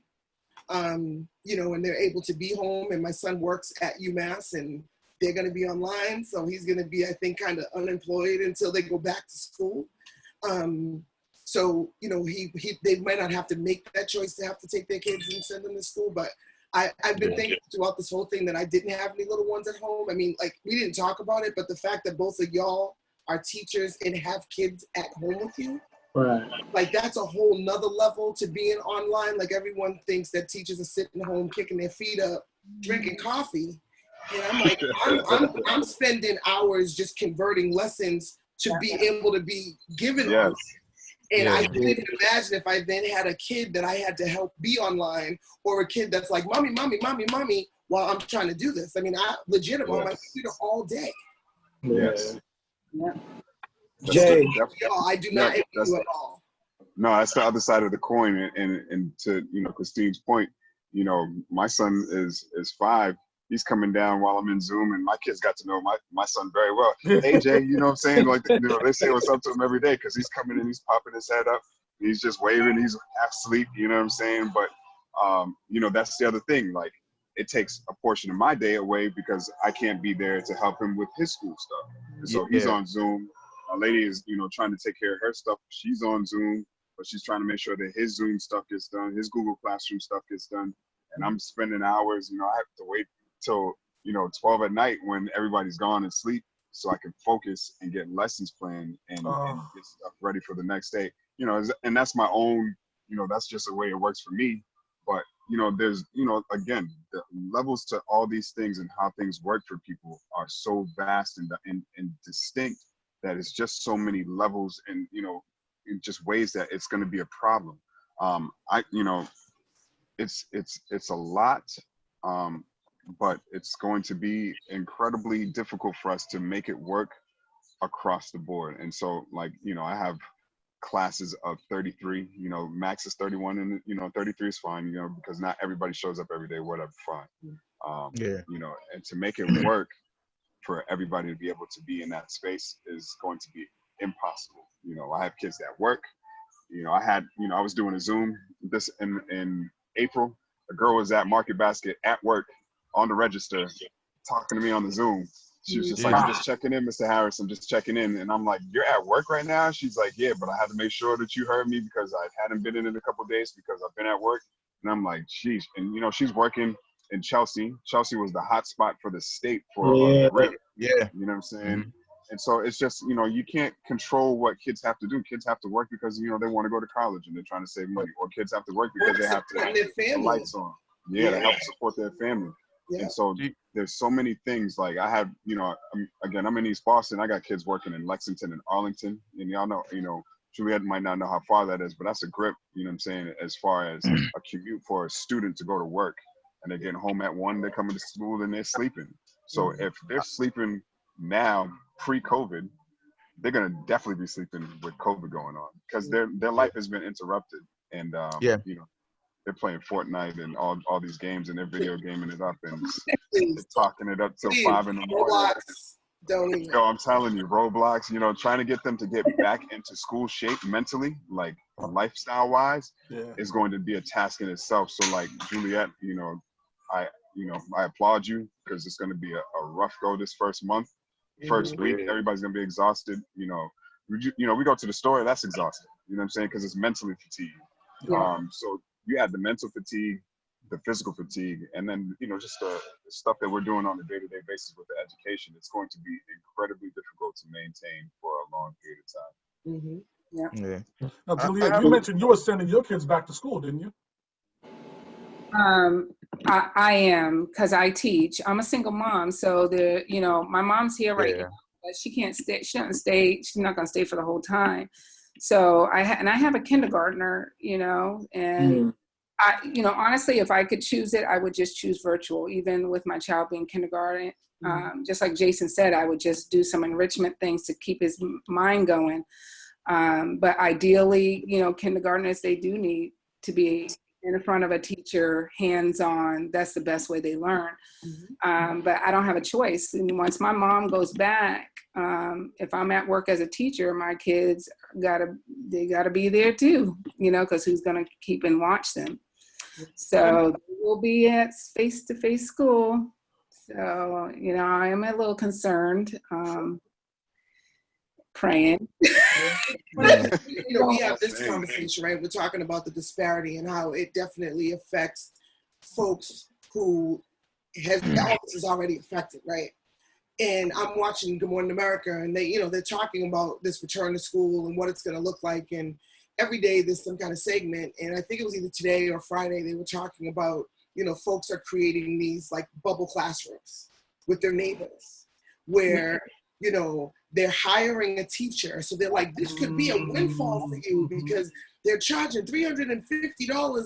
And they're able to be home, and my son works at UMass and they're going to be online. So he's going to be, I think, kind of unemployed until they go back to school. So, they might not have to make that choice to have to take their kids and send them to school. But I've been thinking throughout this whole thing that I didn't have any little ones at home. I mean, like, we didn't talk about it, but the fact that both of y'all are teachers and have kids at home with you, right? Like, that's a whole nother level to being online. Like, everyone thinks that teachers are sitting home, kicking their feet up, drinking coffee. And I'm like, I'm spending hours just converting lessons to be able to be given on. And I couldn't even imagine if I then had a kid that I had to help be online, or a kid that's like, mommy, mommy, mommy, mommy, while I'm trying to do this. I mean, I legit am on my computer all day. Yes. Yeah. Jay. I do not envy you at all. No, that's the other side of the coin. And to, Christine's point, my son is 5. He's coming down while I'm in Zoom, and my kids got to know my son very well. Hey, Jay, you know what I'm saying? Like, they say what's up to him every day, because he's coming in, he's popping his head up, he's just waving, he's half asleep, you know what I'm saying? But, that's the other thing. Like, it takes a portion of my day away because I can't be there to help him with his school stuff. And so he's on Zoom. A lady is, trying to take care of her stuff. She's on Zoom, but she's trying to make sure that his Zoom stuff gets done, his Google Classroom stuff gets done. And I'm spending hours, I have to wait till 12 at night when everybody's gone and sleep, so I can focus and get lessons planned and get stuff ready for the next day. And that's my own, that's just the way it works for me. But there's again, the levels to all these things and how things work for people are so vast and distinct that it's just so many levels and in just ways that it's going to be a problem. It's a lot. But it's going to be incredibly difficult for us to make it work across the board. And so, like, I have classes of 33, max is 31, and 33 is fine, because not everybody shows up every day, whatever, fine. And to make it work for everybody to be able to be in that space is going to be impossible. I have kids that work. I was doing a Zoom this in April. A girl was at Market Basket at work on the register talking to me on the Zoom. She was just like, I'm just checking in, Mr. Harris, I'm just checking in. And I'm like, you're at work right now? She's like, yeah, but I had to make sure that you heard me because I hadn't been in a couple of days because I've been at work. And I'm like, sheesh. And she's working in Chelsea. Chelsea was the hot spot for the state for a grip. You know what I'm saying? Mm-hmm. And so it's just, you can't control what kids have to do. Kids have to work because, they want to go to college and they're trying to save money. Or kids have to work because they have to have the lights on. To help support their family. And so there's so many things. Like, I have, I'm in East Boston. I got kids working in Lexington and Arlington. And y'all know, Juliet might not know how far that is, but that's a grip, you know what I'm saying, as far as a commute for a student to go to work. And they're getting home at 1, they're coming to school and they're sleeping. So if they're sleeping now, pre-COVID, they're going to definitely be sleeping with COVID going on because their life has been interrupted. And, they're playing Fortnite and all these games and they're video gaming it up and talking it up till 5 in the morning. Yo, I'm telling you, Roblox, trying to get them to get back into school shape mentally, like lifestyle wise, is going to be a task in itself. So like Juliet, I applaud you because it's going to be a rough go this first month, first week. Everybody's going to be exhausted. We go to the store, that's exhausting. You know what I'm saying? Because it's mentally fatigued. So you add the mental fatigue, the physical fatigue, and then, just the stuff that we're doing on a day-to-day basis with the education, it's going to be incredibly difficult to maintain for a long period of time. Now, Juliet, you mentioned you were sending your kids back to school, didn't you? I am, because I teach. I'm a single mom, so my mom's here right now, but she can't stay. She doesn't stay. She's not going to stay for the whole time. So I have a kindergartner, and Honestly, if I could choose it, I would just choose virtual, even with my child being kindergarten. Just like Jason said, I would just do some enrichment things to keep his mind going. But ideally, kindergartners, they do need to be in front of a teacher, hands-on. That's the best way they learn. But I don't have a choice. And once my mom goes back, if I'm at work as a teacher, my kids gotta be there too, because who's gonna keep and watch them? So we'll be at face-to-face school. So, I am a little concerned, praying. We have this conversation, right? We're talking about the disparity and how it definitely affects folks who all this is already affected, right? And I'm watching Good Morning America, and they're talking about this return to school and what it's going to look like. And every day there's some kind of segment. And I think it was either today or Friday, they were talking about, folks are creating these like bubble classrooms with their neighbors where, they're hiring a teacher. So they're like, this could be a windfall for you because they're charging $350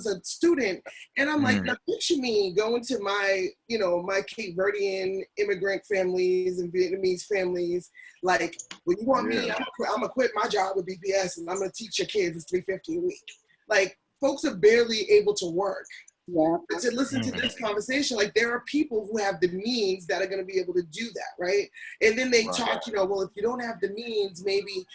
a student. And I'm like, now picture me going to my, my Cape Verdean immigrant families and Vietnamese families. Like, when you want me, I'm gonna quit my job with BPS and I'm gonna teach your kids it's $350 a week. Like, folks are barely able to work. Yeah. To listen to this conversation, like there are people who have the means that are going to be able to do that, right? And then they talk, well, if you don't have the means, maybe,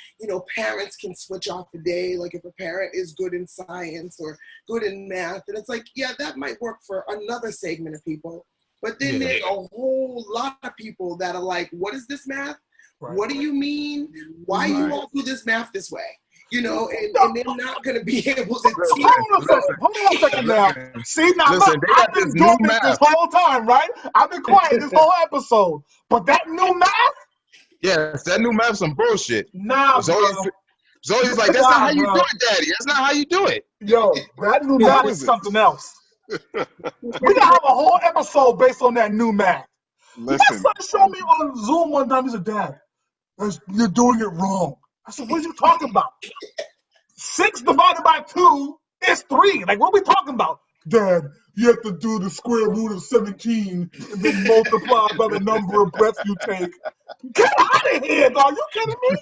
parents can switch off a day. Like if a parent is good in science or good in math, and it's like, yeah, that might work for another segment of people. But then there's a whole lot of people that are like, what is this math? What do you mean? Why you all do this math this way? And they're not going to be able to teach. Hold on a second now. See, now look, I've been doing this whole time, right? I've been quiet this whole episode. But that new math? Yes, that new math's some bullshit. Nah, Zoe's like, that's not how you do it, Daddy. That's not how you do it. Yo, that new math is something else. We gotta have a whole episode based on that new math. Listen. My son showed me on Zoom one time. He said, Dad, you're doing it wrong. I said, what are you talking about? 6 divided by 2 is 3. Like, what are we talking about? Dad, you have to do the square root of 17 and then multiply by the number of breaths you take. Get out of here, dog. You kidding me?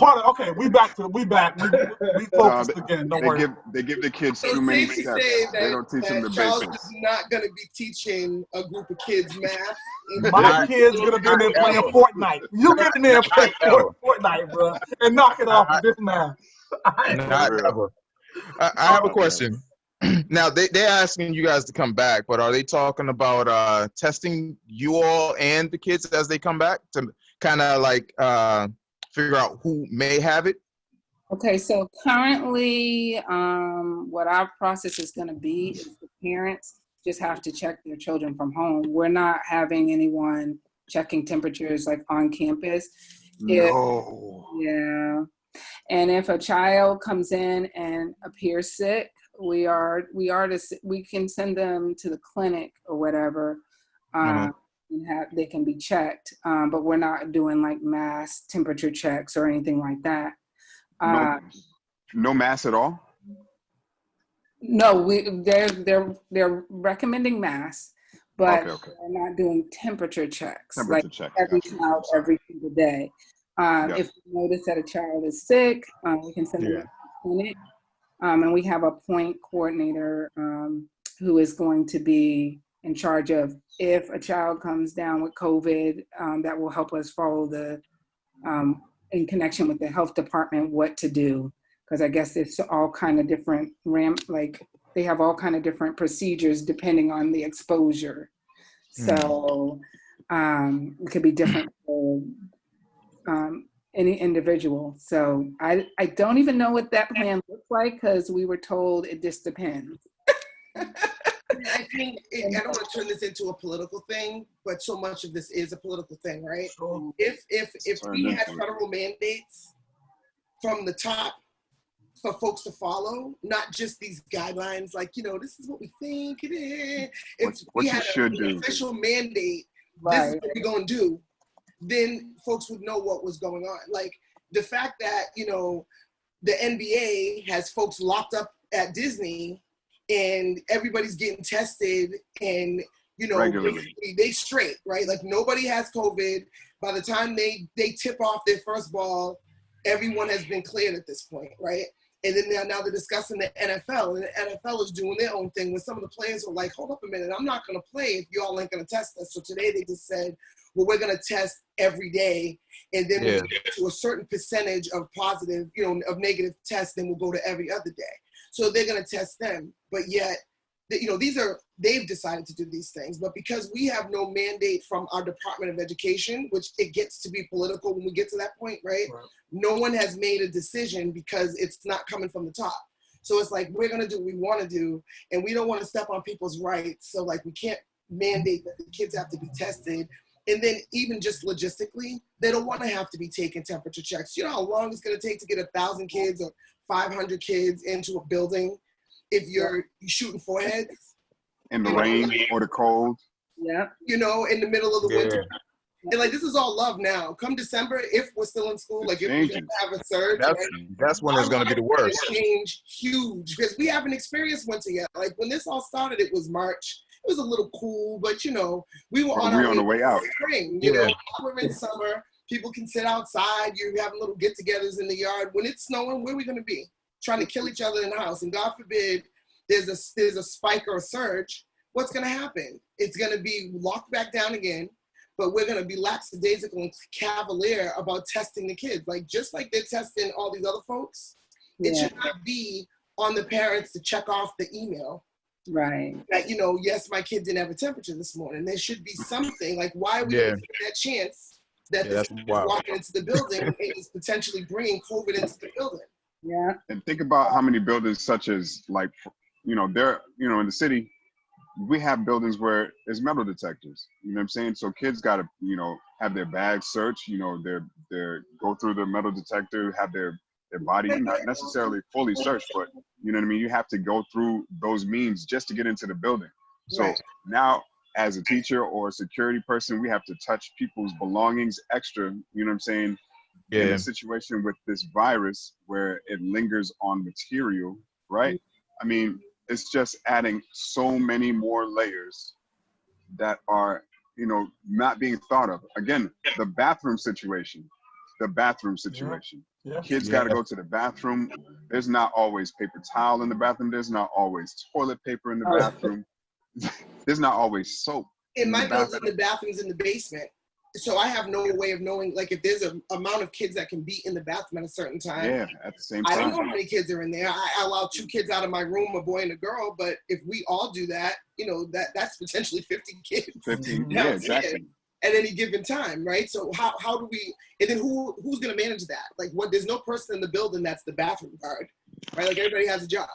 Okay, we back. We focused again. Don't worry. They give the kids too many steps. They don't teach them the Charles basics. is not going to be teaching a group of kids math. My kid's going to be in there playing Fortnite. You get in there and play Fortnite, bro, and knock it off with this math. Not ever. I have a question. Now, they're asking you guys to come back, but are they talking about testing you all and the kids as they come back to kind of like figure out who may have it? Okay, so currently what our process is going to be is the parents just have to check their children from home. We're not having anyone checking temperatures like on campus. No. Yeah. And if a child comes in and appears sick, we can send them to the clinic or whatever, and they can be checked. But we're not doing like mass temperature checks or anything like that. No mass at all? No, they're recommending mass, but we're not doing temperature checks. Every child every single day. If we notice that a child is sick, we can send them to the clinic. And we have a point coordinator who is going to be in charge of if a child comes down with COVID, that will help us follow in connection with the health department, what to do. Because I guess it's all kind of different, they have all kind of different procedures depending on the exposure. So it could be different for any individual. So I don't even know what that plan looks like because we were told it just depends. I think, I don't want to turn this into a political thing, but so much of this is a political thing, right? If we had federal mandates from the top for folks to follow, not just these guidelines, like, this is what we think it is. If we had an official mandate, this is what we're going to do, then folks would know what was going on. Like the fact that, the NBA has folks locked up at Disney and everybody's getting tested and, you know, they straight, right? Like nobody has COVID. By the time they tip off their first ball, everyone has been cleared at this point, right? And then now they're discussing the NFL, and the NFL is doing their own thing. When some of the players are like, hold up a minute, I'm not going to play if y'all ain't going to test us. So today they just said, well, we're going to test every day. And then when we get to a certain percentage of positive, you know, of negative tests, then we'll go to every other day. So they're going to test them. But yet, you know, they've decided to do these things. But because we have no mandate from our Department of Education, which it gets to be political when we get to that point, right? No one has made a decision because it's not coming from the top. So it's like, we're going to do what we want to do, and we don't want to step on people's rights. So like, we can't mandate that the kids have to be tested. And then even just logistically, they don't want to have to be taking temperature checks. You know how long it's going to take to get 1,000 kids or 500 kids into a building if you're shooting foreheads? In the rain or the cold. Yeah. You know, in the middle of the winter. And like, this is all love now. Come December, if we're still in school, like if we're going to have a surge. That's when it's going to be the worst. Change huge, because we haven't experienced winter yet. Like when this all started, it was March. It was a little cool, but you know, we were on our way out. Spring, you know, we're in summer. People can sit outside. You're having little get-togethers in the yard. When it's snowing, where are we going to be? Trying to kill each other in the house. And God forbid there's a spike or a surge. What's going to happen? It's going to be locked back down again, but we're going to be lackadaisical and cavalier about testing the kids. Like, just like they're testing all these other folks, it should not be on the parents to check off the email. Right. That, you know, yes, my kid didn't have a temperature this morning. There should be something. Like, why are we taking that chance that this kid is walking into the building and is potentially bringing COVID into the building? Yeah. And think about how many buildings, such as, like, you know, in the city, we have buildings where there's metal detectors. You know what I'm saying? So kids got to, you know, have their bags searched. You know, their go through the metal detector, have their body not necessarily fully searched, but you know what I mean. You have to go through those means just to get into the building. So now, as a teacher or a security person, we have to touch people's belongings extra. You know what I'm saying? In a situation with this virus where it lingers on material, right? I mean, it's just adding so many more layers that are, you know, not being thought of. Again, the bathroom situation. Kids got to go to the bathroom. There's not always paper towel in the bathroom. There's not always toilet paper in the bathroom. There's not always soap. In my building, the bathroom's in the basement. So I have no way of knowing, like, if there's an amount of kids that can be in the bathroom at a certain time. Yeah, at the same time. I don't know how many kids are in there. I allow 2 kids out of my room, a boy and a girl, but if we all do that, you know, that's potentially 50 kids. 15, yeah, exactly. At any given time, right? So how do we, and then who's gonna manage that? Like, there's no person in the building that's the bathroom guard, right? Like, everybody has a job.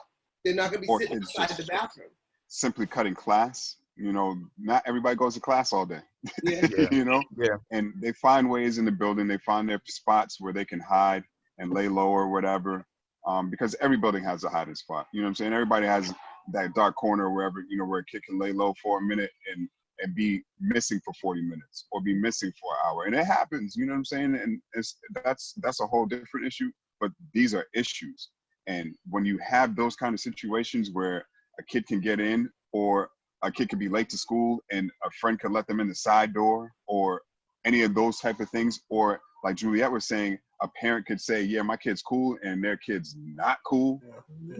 They're not gonna be sitting inside the bathroom. Simply cutting class. You know, not everybody goes to class all day. You know? And they find ways in the building. They find their spots where they can hide and lay low or whatever. Because every building has a hiding spot. You know what I'm saying? Everybody has that dark corner wherever, you know, where a kid can lay low for a minute and be missing for 40 minutes or be missing for an hour. And it happens, you know what I'm saying? And that's a whole different issue, but these are issues. And when you have those kind of situations where a kid can get in, or a kid could be late to school and a friend could let them in the side door, or any of those type of things, or like Juliet was saying, a parent could say, yeah, my kid's cool and their kid's not cool.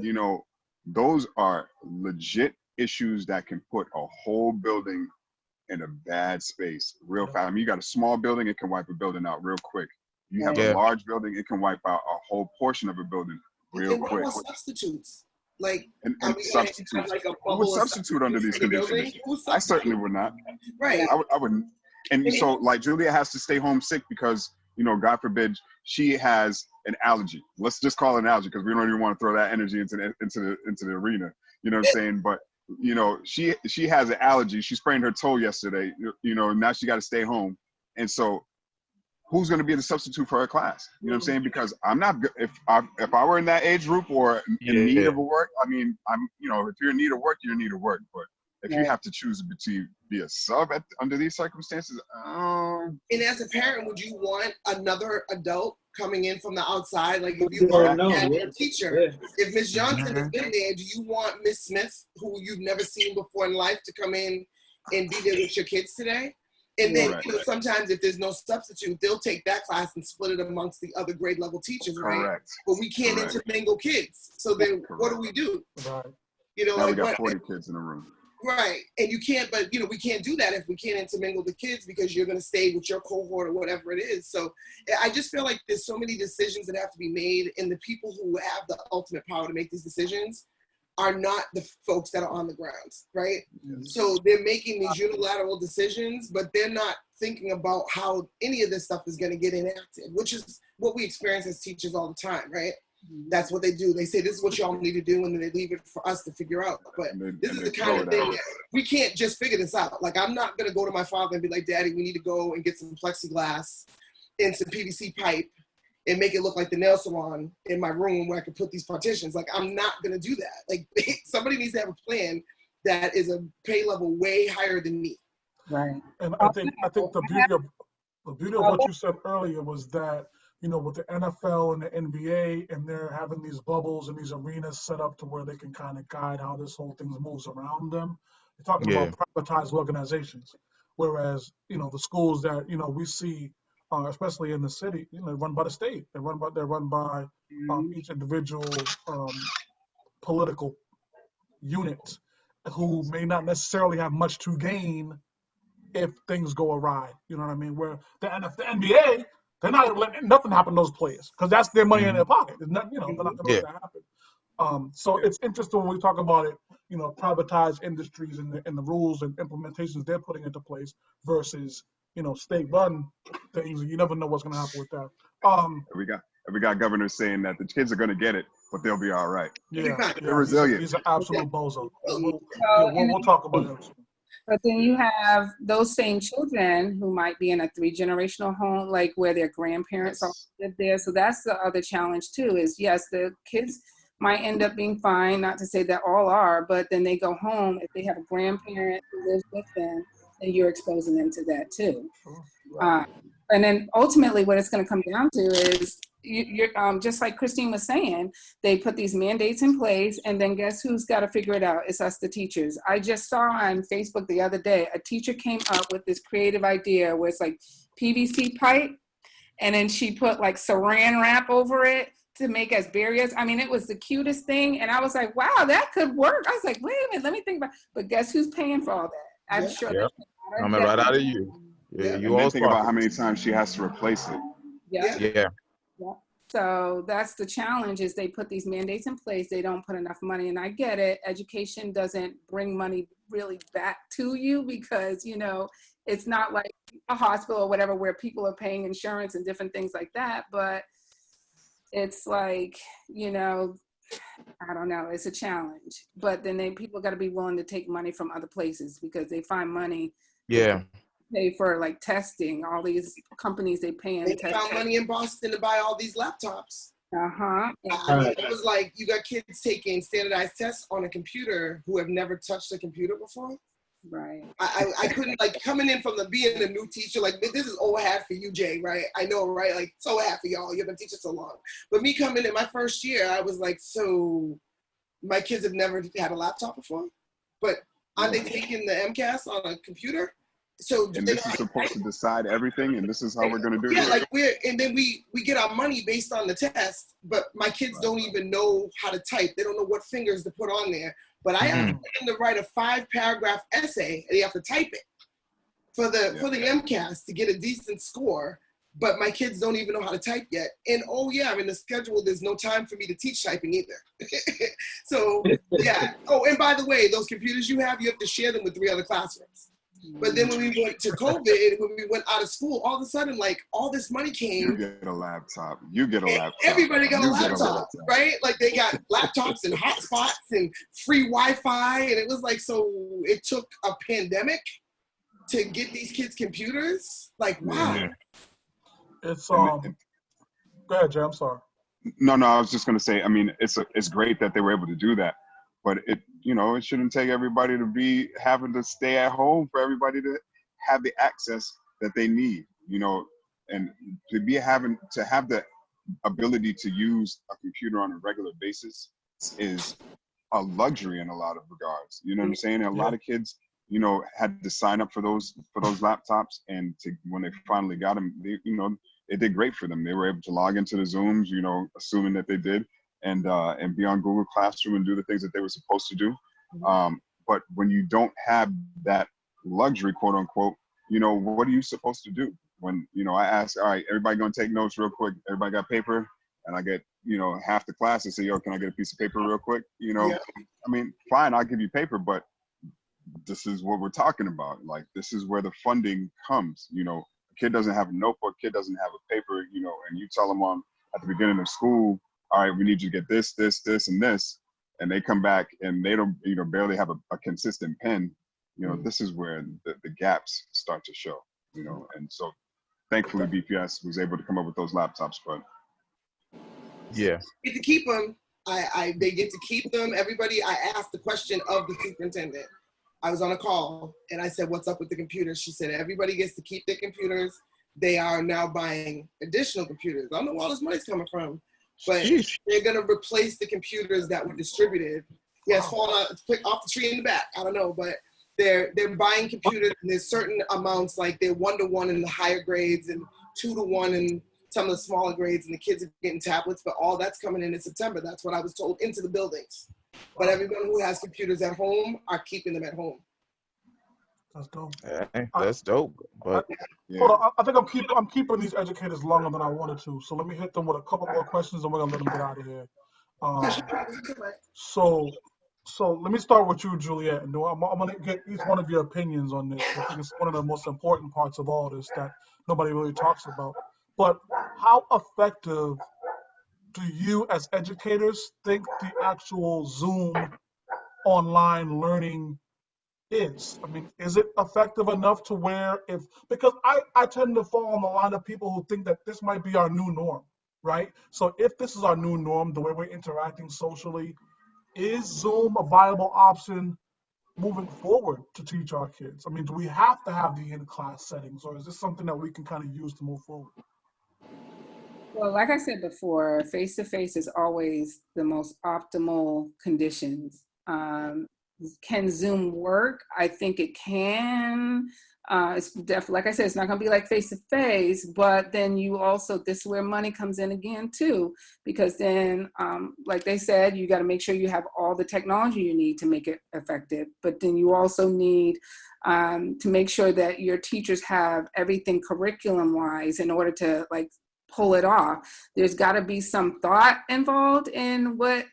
You know, those are legit issues that can put a whole building in a bad space real fast. I mean, you got a small building, it can wipe a building out real quick. You have a large building, it can wipe out a whole portion of a building real quick. What substitutes? Like, and substitutes. Like who would substitute under these conditions? I certainly would not. Right. I wouldn't. And so, like, Julia has to stay home sick because, you know, God forbid, she has an allergy. Let's just call it an allergy, because we don't even want to throw that energy into the arena. You know what I'm saying? But you know, she has an allergy. She sprained her toe yesterday. You know, now she got to stay home. And so, who's going to be the substitute for her class? You know what I'm saying? Because I'm not, if I were in that age group or in need of a work, I mean, you know, if you're in need of work, you're in need of work. But if you have to choose to be a sub under these circumstances, And as a parent, would you want another adult coming in from the outside. Like if you are a teacher, if Miss Johnson has been there, do you want Miss Smith, who you've never seen before in life, to come in and be there with your kids today? And then sometimes if there's no substitute, they'll take that class and split it amongst the other grade level teachers, right? Correct. But we can't intermingle kids. So then what do we do? You know, now like we got 40 kids in the room. Right. And you can't, but you know, we can't do that if we can't intermingle the kids, because you're going to stay with your cohort or whatever it is. So I just feel like there's so many decisions that have to be made, and the people who have the ultimate power to make these decisions are not the folks that are on the ground, right? So they're making these unilateral decisions, but they're not thinking about how any of this stuff is going to get enacted, which is what we experience as teachers all the time, right? That's what they do. They say, this is what y'all need to do, and then they leave it for us to figure out. But this is the kind of thing that we can't just figure this out. Like, I'm not going to go to my father and be like, Daddy, we need to go and get some plexiglass and some PVC pipe and make it look like the nail salon in my room where I can put these partitions. Like, I'm not going to do that. Like, somebody needs to have a plan that is a pay level way higher than me. Right. And I think the beauty of what you said earlier was that, you know, with the NFL and the NBA, and they're having these bubbles and these arenas set up to where they can kind of guide how this whole thing moves around them. You're talking about privatized organizations, whereas, you know, the schools that, you know, we see, especially in the city, you know, run by the state. They're run by each individual political unit who may not necessarily have much to gain if things go awry. You know what I mean? Where the NBA, they're not letting nothing happen to those players because that's their money in their pocket. It's not, you know, they're not going to let that happen. So it's interesting when we talk about it, you know, privatized industries and the rules and implementations they're putting into place versus, you know, state-run things. You never know what's going to happen with that. We got governors saying that the kids are going to get it, but they'll be all right. They're resilient. He's an absolute bozo. We'll talk about him. But then you have those same children who might be in a 3-generational home, like where their grandparents all live there. So that's the other challenge too, is yes, the kids might end up being fine, not to say that all are, but then they go home, if they have a grandparent who lives with them, then you're exposing them to that too. And then ultimately what it's going to come down to is, you're just like Christine was saying, they put these mandates in place, and then guess who's got to figure it out? It's us, the teachers. I just saw on Facebook the other day, a teacher came up with this creative idea where it's like PVC pipe, and then she put like saran wrap over it to make as barriers. I mean, it was the cutest thing, and I was like, wow, that could work. I was like, wait a minute, let me think about it. But guess who's paying for all that? I'm sure. Coming right out of you. Yeah, you all think about how many times she has to replace it. Yeah. So that's the challenge, is they put these mandates in place. They don't put enough money. And I get it. Education doesn't bring money really back to you because, you know, it's not like a hospital or whatever where people are paying insurance and different things like that. But it's like, you know, I don't know. It's a challenge. But then people got to be willing to take money from other places because they find money. Pay for like testing, all these companies they pay in. They found money in Boston to buy all these laptops. I mean, it was like you got kids taking standardized tests on a computer who have never touched a computer before. Right. I couldn't, like, coming in from being a new teacher, like, this is old hat for you, Jay, right? I know, right? Like, so hat for y'all. You've been teaching so long. But me coming in my first year, I was like, so my kids have never had a laptop before, but aren't they taking the MCAS on a computer? So and this is supposed to decide everything, and this is how we're going to do it. Like and then we get our money based on the test, but my kids don't even know how to type. They don't know what fingers to put on there. But I have to get them to write a 5-paragraph essay, and they have to type it for the MCAS to get a decent score. But my kids don't even know how to type yet. And I'm in the schedule, there's no time for me to teach typing either. So and by the way, those computers you have to share them with 3 other classrooms. But then when we went to COVID, when we went out of school, all of a sudden, like, all this money came. You get a laptop. You get a laptop. Everybody got a laptop, right? Like, they got laptops and hotspots and free Wi-Fi. And it was like, so it took a pandemic to get these kids computers. Like, wow. It's, go ahead, Jay, I'm sorry. No, I was just going to say, I mean, it's great that they were able to do that. But it shouldn't take everybody to be having to stay at home for everybody to have the access that they need, and to have the ability to use a computer on a regular basis is a luxury in a lot of regards. You know what I'm saying? And a lot of kids, you know, had to sign up for those laptops, and when they finally got them, they, you know, it did great for them. They were able to log into the Zooms, you know, assuming that they did, and be on Google Classroom and do the things that they were supposed to do. But when you don't have that luxury, quote unquote, you know, what are you supposed to do? When, you know, I ask, all right, everybody gonna take notes real quick. Everybody got paper? And I get, you know, half the class and say, yo, can I get a piece of paper real quick? You know, I mean, fine, I'll give you paper, but this is what we're talking about. Like, this is where the funding comes. You know, a kid doesn't have a notebook, kid doesn't have a paper, you know, and you tell them at the beginning of school, all right, we need you to get this, this, this, and this. And they come back and they don't, you know, barely have a consistent pen. You know, this is where the gaps start to show, you know. And so thankfully BPS was able to come up with those laptops, but yeah, get to keep them. They get to keep them. Everybody, I asked the question of the superintendent. I was on a call and I said, what's up with the computers? She said, everybody gets to keep their computers. They are now buying additional computers. I don't know where all this money's coming from, but they're going to replace the computers that were distributed. Yes, fall out, off the tree in the back. I don't know, but they're buying computers, and there's certain amounts, like they're 1-to-1 in the higher grades and 2-to-1 in some of the smaller grades, and the kids are getting tablets, but all that's coming in September. That's what I was told, into the buildings. But everyone who has computers at home are keeping them at home. That's dope. Hey, that's dope. But hold on, I think I'm keeping these educators longer than I wanted to. So let me hit them with a couple more questions, and we're gonna let them get out of here. So let me start with you, Juliet. And I'm gonna get each one of your opinions on this. I think it's one of the most important parts of all this that nobody really talks about. But how effective do you, as educators, think the actual Zoom online learning is? I mean, is it effective enough to where because I tend to fall on the line of people who think that this might be our new norm, right? So if this is our new norm, the way we're interacting socially, is Zoom a viable option moving forward to teach our kids? I mean, do we have to have the in-class settings, or is this something that we can kind of use to move forward? Well, like I said before, face-to-face is always the most optimal conditions. Can Zoom work? I think it can. It's definitely, like I said, it's not going to be like face-to-face, but then you also, this is where money comes in again too, because then, like they said, you got to make sure you have all the technology you need to make it effective, but then you also need to make sure that your teachers have everything curriculum-wise in order to like pull it off. There's got to be some thought involved in what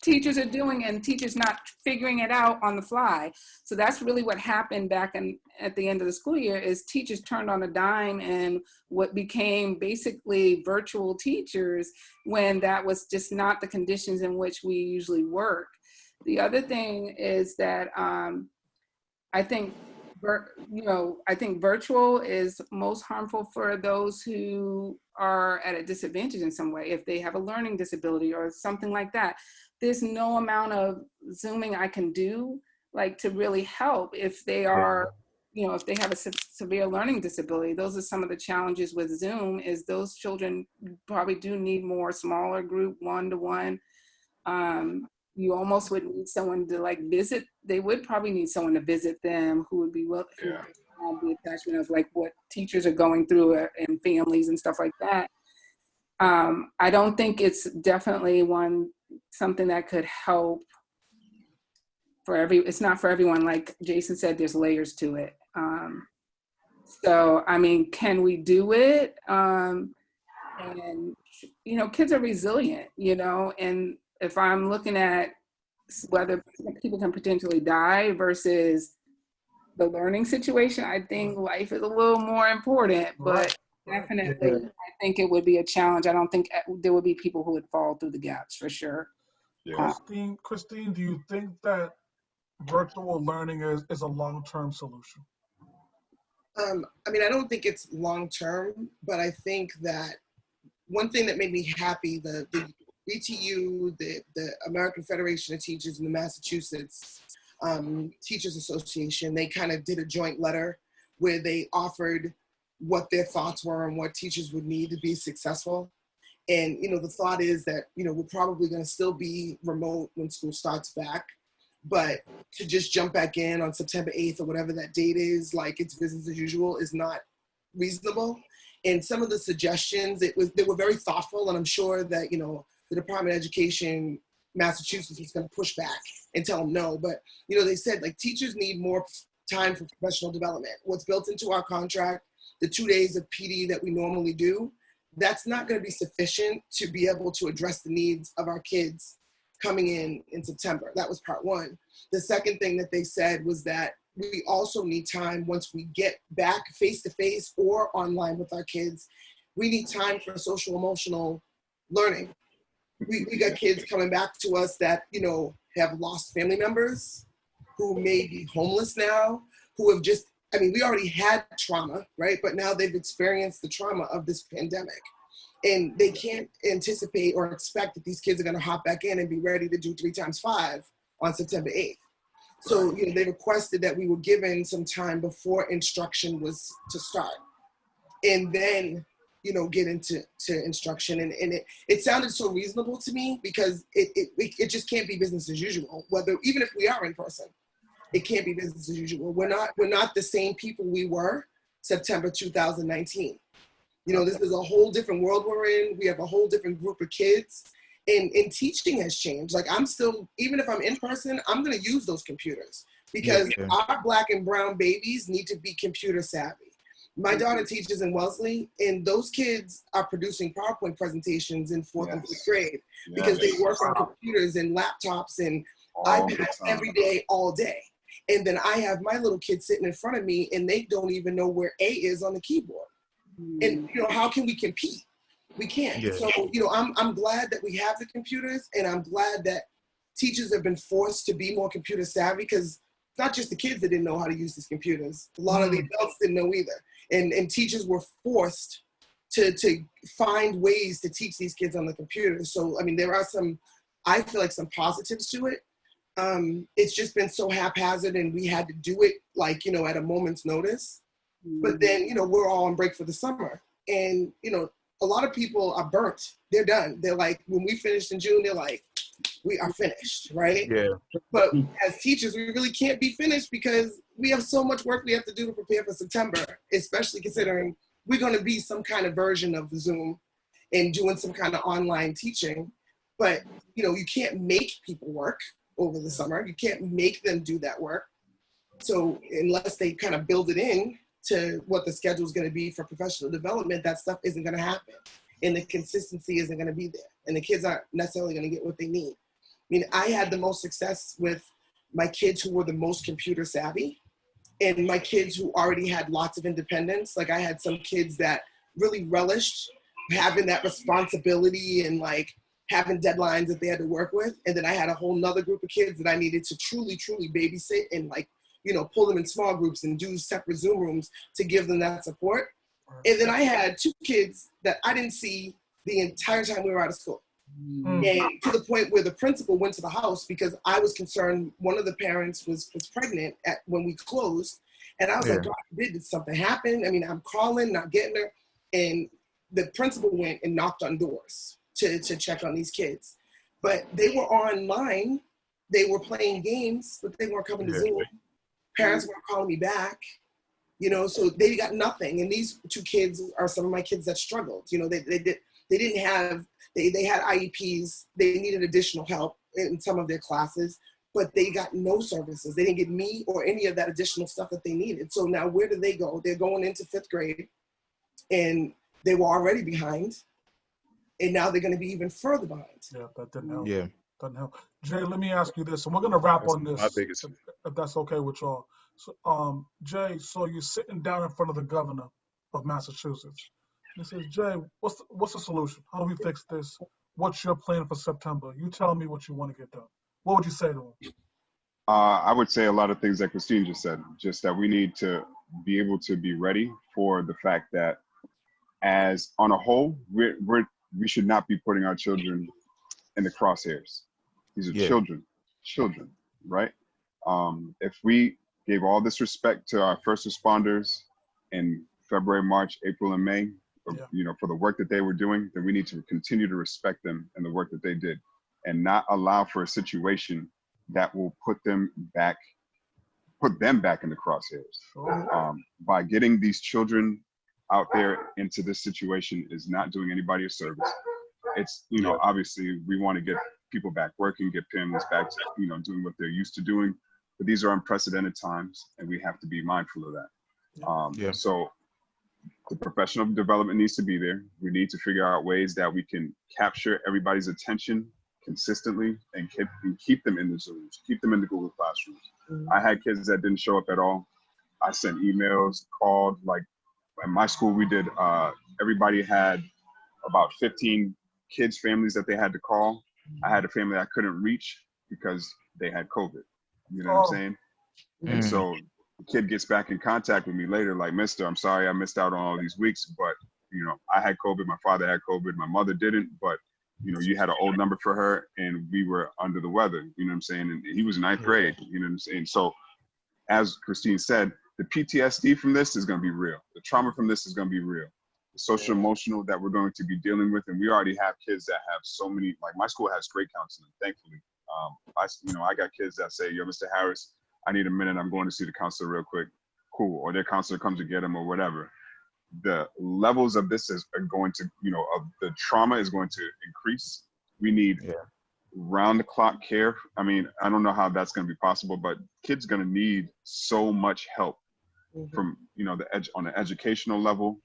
teachers are doing, and teachers not figuring it out on the fly. So that's really what happened back at the end of the school year, is teachers turned on a dime and what became basically virtual teachers, when that was just not the conditions in which we usually work. The other thing is that I think virtual is most harmful for those who are at a disadvantage in some way. If they have a learning disability or something like that, there's no amount of Zooming I can do like to really help if they are, if they have a severe learning disability. Those are some of the challenges with Zoom, is those children probably do need more smaller group, 1-to-1. You almost would need someone to like visit. They would probably need someone to visit them who would be willing to have the attachment of like what teachers are going through and families and stuff like that. I don't think it's definitely something that could help it's not for everyone. Like Jason said, there's layers to it. So, I mean, can we do it? And, kids are resilient, and if I'm looking at whether people can potentially die versus the learning situation, I think life is a little more important, but definitely I think it would be a challenge. I don't think there would be people who would fall through the gaps for sure. Christine, do you think that virtual learning is a long-term solution? I mean, I don't think it's long-term, but I think that one thing that made me happy, the BTU, the American Federation of Teachers, and the Massachusetts Teachers Association, they kind of did a joint letter where they offered what their thoughts were and what teachers would need to be successful. And, the thought is that, we're probably going to still be remote when school starts back. But to just jump back in on September 8th or whatever that date is, like it's business as usual, is not reasonable. And some of the suggestions, they were very thoughtful. And I'm sure that, the Department of Education, Massachusetts, is going to push back and tell them no. But, they said like teachers need more time for professional development. What's built into our contract, the 2 days of PD that we normally do, that's not going to be sufficient to be able to address the needs of our kids coming in September. That was part one. The second thing that they said was that we also need time once we get back face-to-face or online with our kids. We need time for social emotional learning. We got kids coming back to us that, have lost family members, who may be homeless now, who have just, we already had trauma, right? But now they've experienced the trauma of this pandemic. And they can't anticipate or expect that these kids are going to hop back in and be ready to do 3 times 5 on September 8th. So, they requested that we were given some time before instruction was to start. And then, get into instruction. And it sounded so reasonable to me because it just can't be business as usual. Even if we are in person, it can't be business as usual. We're not the same people we were September 2019. This is a whole different world we're in. We have a whole different group of kids. And teaching has changed. Like I'm still, even if I'm in person, I'm going to use those computers because our Black and brown babies need to be computer savvy. My daughter teaches in Wellesley, and those kids are producing PowerPoint presentations in 4th and 5th grade because they work on computers and laptops and iPads every day, all day. And then I have my little kids sitting in front of me, and they don't even know where A is on the keyboard. And how can we compete? We can't. So I'm glad that we have the computers, and I'm glad that teachers have been forced to be more computer savvy because it's not just the kids that didn't know how to use these computers. A lot of the adults didn't know either, and teachers were forced to find ways to teach these kids on the computer. So there are I feel like some positives to it. It's just been so haphazard, and we had to do it at a moment's notice. But then, we're all on break for the summer. And, a lot of people are burnt. They're done. They're like, when we finished in June, they're like, we are finished, right? Yeah. But as teachers, we really can't be finished because we have so much work we have to do to prepare for September, especially considering we're going to be some kind of version of Zoom and doing some kind of online teaching. But, you can't make people work over the summer. You can't make them do that work. So unless they kind of build it in to what the schedule is going to be for professional development, that stuff isn't going to happen. And the consistency isn't going to be there. And the kids aren't necessarily going to get what they need. I had the most success with my kids who were the most computer savvy and my kids who already had lots of independence. Like I had some kids that really relished having that responsibility and having deadlines that they had to work with. And then I had a whole nother group of kids that I needed to truly, truly babysit and pull them in small groups and do separate Zoom rooms to give them that support. And then I had 2 kids that I didn't see the entire time we were out of school. And to the point where the principal went to the house because I was concerned one of the parents was pregnant when we closed. And I was like, God forbid, did something happen? I'm calling, not getting her. And the principal went and knocked on doors to check on these kids. But they were online. They were playing games, but they weren't coming to Zoom. Parents weren't calling me back, so they got nothing. And these 2 kids are some of my kids that struggled. They had IEPs. They needed additional help in some of their classes, but they got no services. They didn't get me or any of that additional stuff that they needed. So now where do they go? They're going into 5th grade and they were already behind. And now they're going to be even further behind. Yeah, that didn't help. Yeah. Doesn't help. Jay, let me ask you this, and we're going to wrap on this, if that's okay with y'all. So, Jay, so you're sitting down in front of the governor of Massachusetts. He says, Jay, what's the solution? How do we fix this? What's your plan for September? You tell me what you want to get done. What would you say to him? I would say a lot of things that Christine just said, just that we need to be able to be ready for the fact that as on a whole, we should not be putting our children in the crosshairs. These are children, right? If we gave all this respect to our first responders in February, March, April, and May, you know, for the work that they were doing, then we need to continue to respect them and the work that they did, and not allow for a situation that will put them back in the crosshairs. By getting these children out there into this situation is not doing anybody a service. It's, you know, obviously we want to get people back working, get families back to, you know, doing what they're used to doing, but these are unprecedented times and we have to be mindful of that. So the professional development needs to be there. We need to figure out ways that we can capture everybody's attention consistently and keep them in the Zooms, keep them in the Google Classrooms. I had kids that didn't show up at all. I sent emails, called. Like in my school, we did, everybody had about 15 kids' families that they had to call. I had a family I couldn't reach because they had COVID. You know what I'm saying? And so the kid gets back in contact with me later, like, Mister, I'm sorry I missed out on all these weeks, but, you know, I had COVID, my father had COVID, my mother didn't, but, you know, you had an old number for her and we were under the weather, you know what I'm saying? And he was in 9th grade, you know what I'm saying? So as Christine said, the PTSD from this is going to be real. The trauma from this is going to be real. The social emotional that we're going to be dealing with, and we already have kids that have so many, like my school has great counseling, thankfully. I got kids that say, yo, Mr. Harris, I need a minute. I'm going to see the counselor real quick. Cool. Or their counselor comes to get them or whatever. The levels of this are going to, you know, of the trauma is going to increase. We need round the clock care. I mean, I don't know how that's going to be possible, but kids going to need so much help from, you know, on the educational level,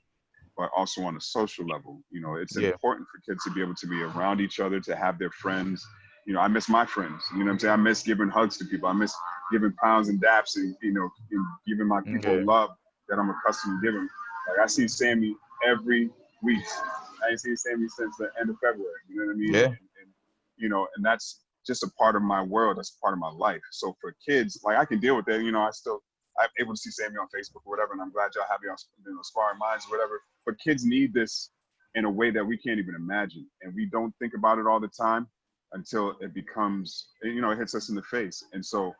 but also on a social level. You know, it's important for kids to be able to be around each other, to have their friends. You know, I miss my friends. You know what I'm saying? I miss giving hugs to people. I miss giving pounds and daps and, you know, and giving my people love that I'm accustomed to giving. Like, I see Sammy every week. I ain't seen Sammy since the end of February. You know what I mean? Yeah. And, you know, and that's just a part of my world. That's part of my life. So for kids, like, I can deal with that. You know, I'm able to see Sammy on Facebook or whatever, and I'm glad y'all have me on, you know, Sparring Minds or whatever. But kids need this in a way that we can't even imagine. And we don't think about it all the time until it becomes, you know, it hits us in the face. And so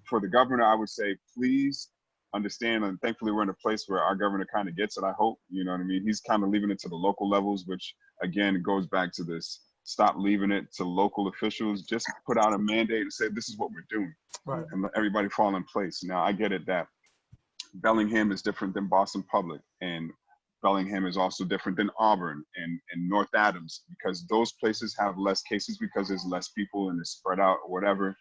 for the governor, I would say, please understand, and thankfully we're in a place where our governor kind of gets it, I hope. You know what I mean? He's kind of leaving it to the local levels, which again goes back to this, stop leaving it to local officials. Just put out a mandate and say, this is what we're doing. Right. And let everybody fall in place. Now, I get it that Bellingham is different than Boston Public, and Bellingham is also different than Auburn and North Adams, because those places have less cases because there's less people and it's spread out or whatever.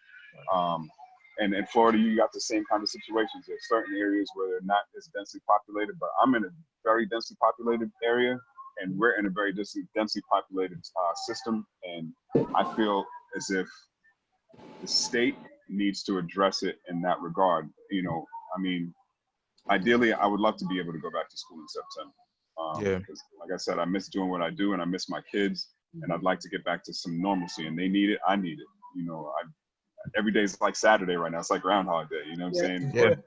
And in Florida, you got the same kind of situations. There's certain areas where they're not as densely populated, but I'm in a very densely populated area, and we're in a very densely populated system. And I feel as if the state needs to address it in that regard. You know, I mean, ideally, I would love to be able to go back to school in September. Because, like I said, I miss doing what I do, and I miss my kids, and I'd like to get back to some normalcy. And they need it, I need it. You know, every day is like Saturday right now. It's like Groundhog Day. You know what I'm saying? But,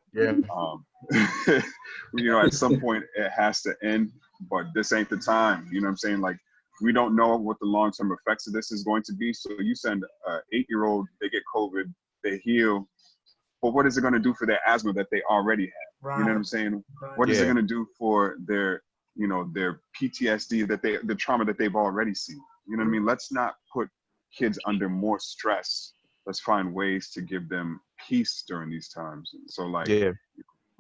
you know, at some point it has to end. But this ain't the time. You know what I'm saying? Like, we don't know what the long-term effects of this is going to be. So you send an 8-year-old, they get COVID, they heal. But what is it going to do for their asthma that they already have? Right. You know what I'm saying? Right. What is it going to do for their, you know, their PTSD, the trauma that they've already seen? You know what I mean? Let's not put kids under more stress. Let's find ways to give them peace during these times. So, like,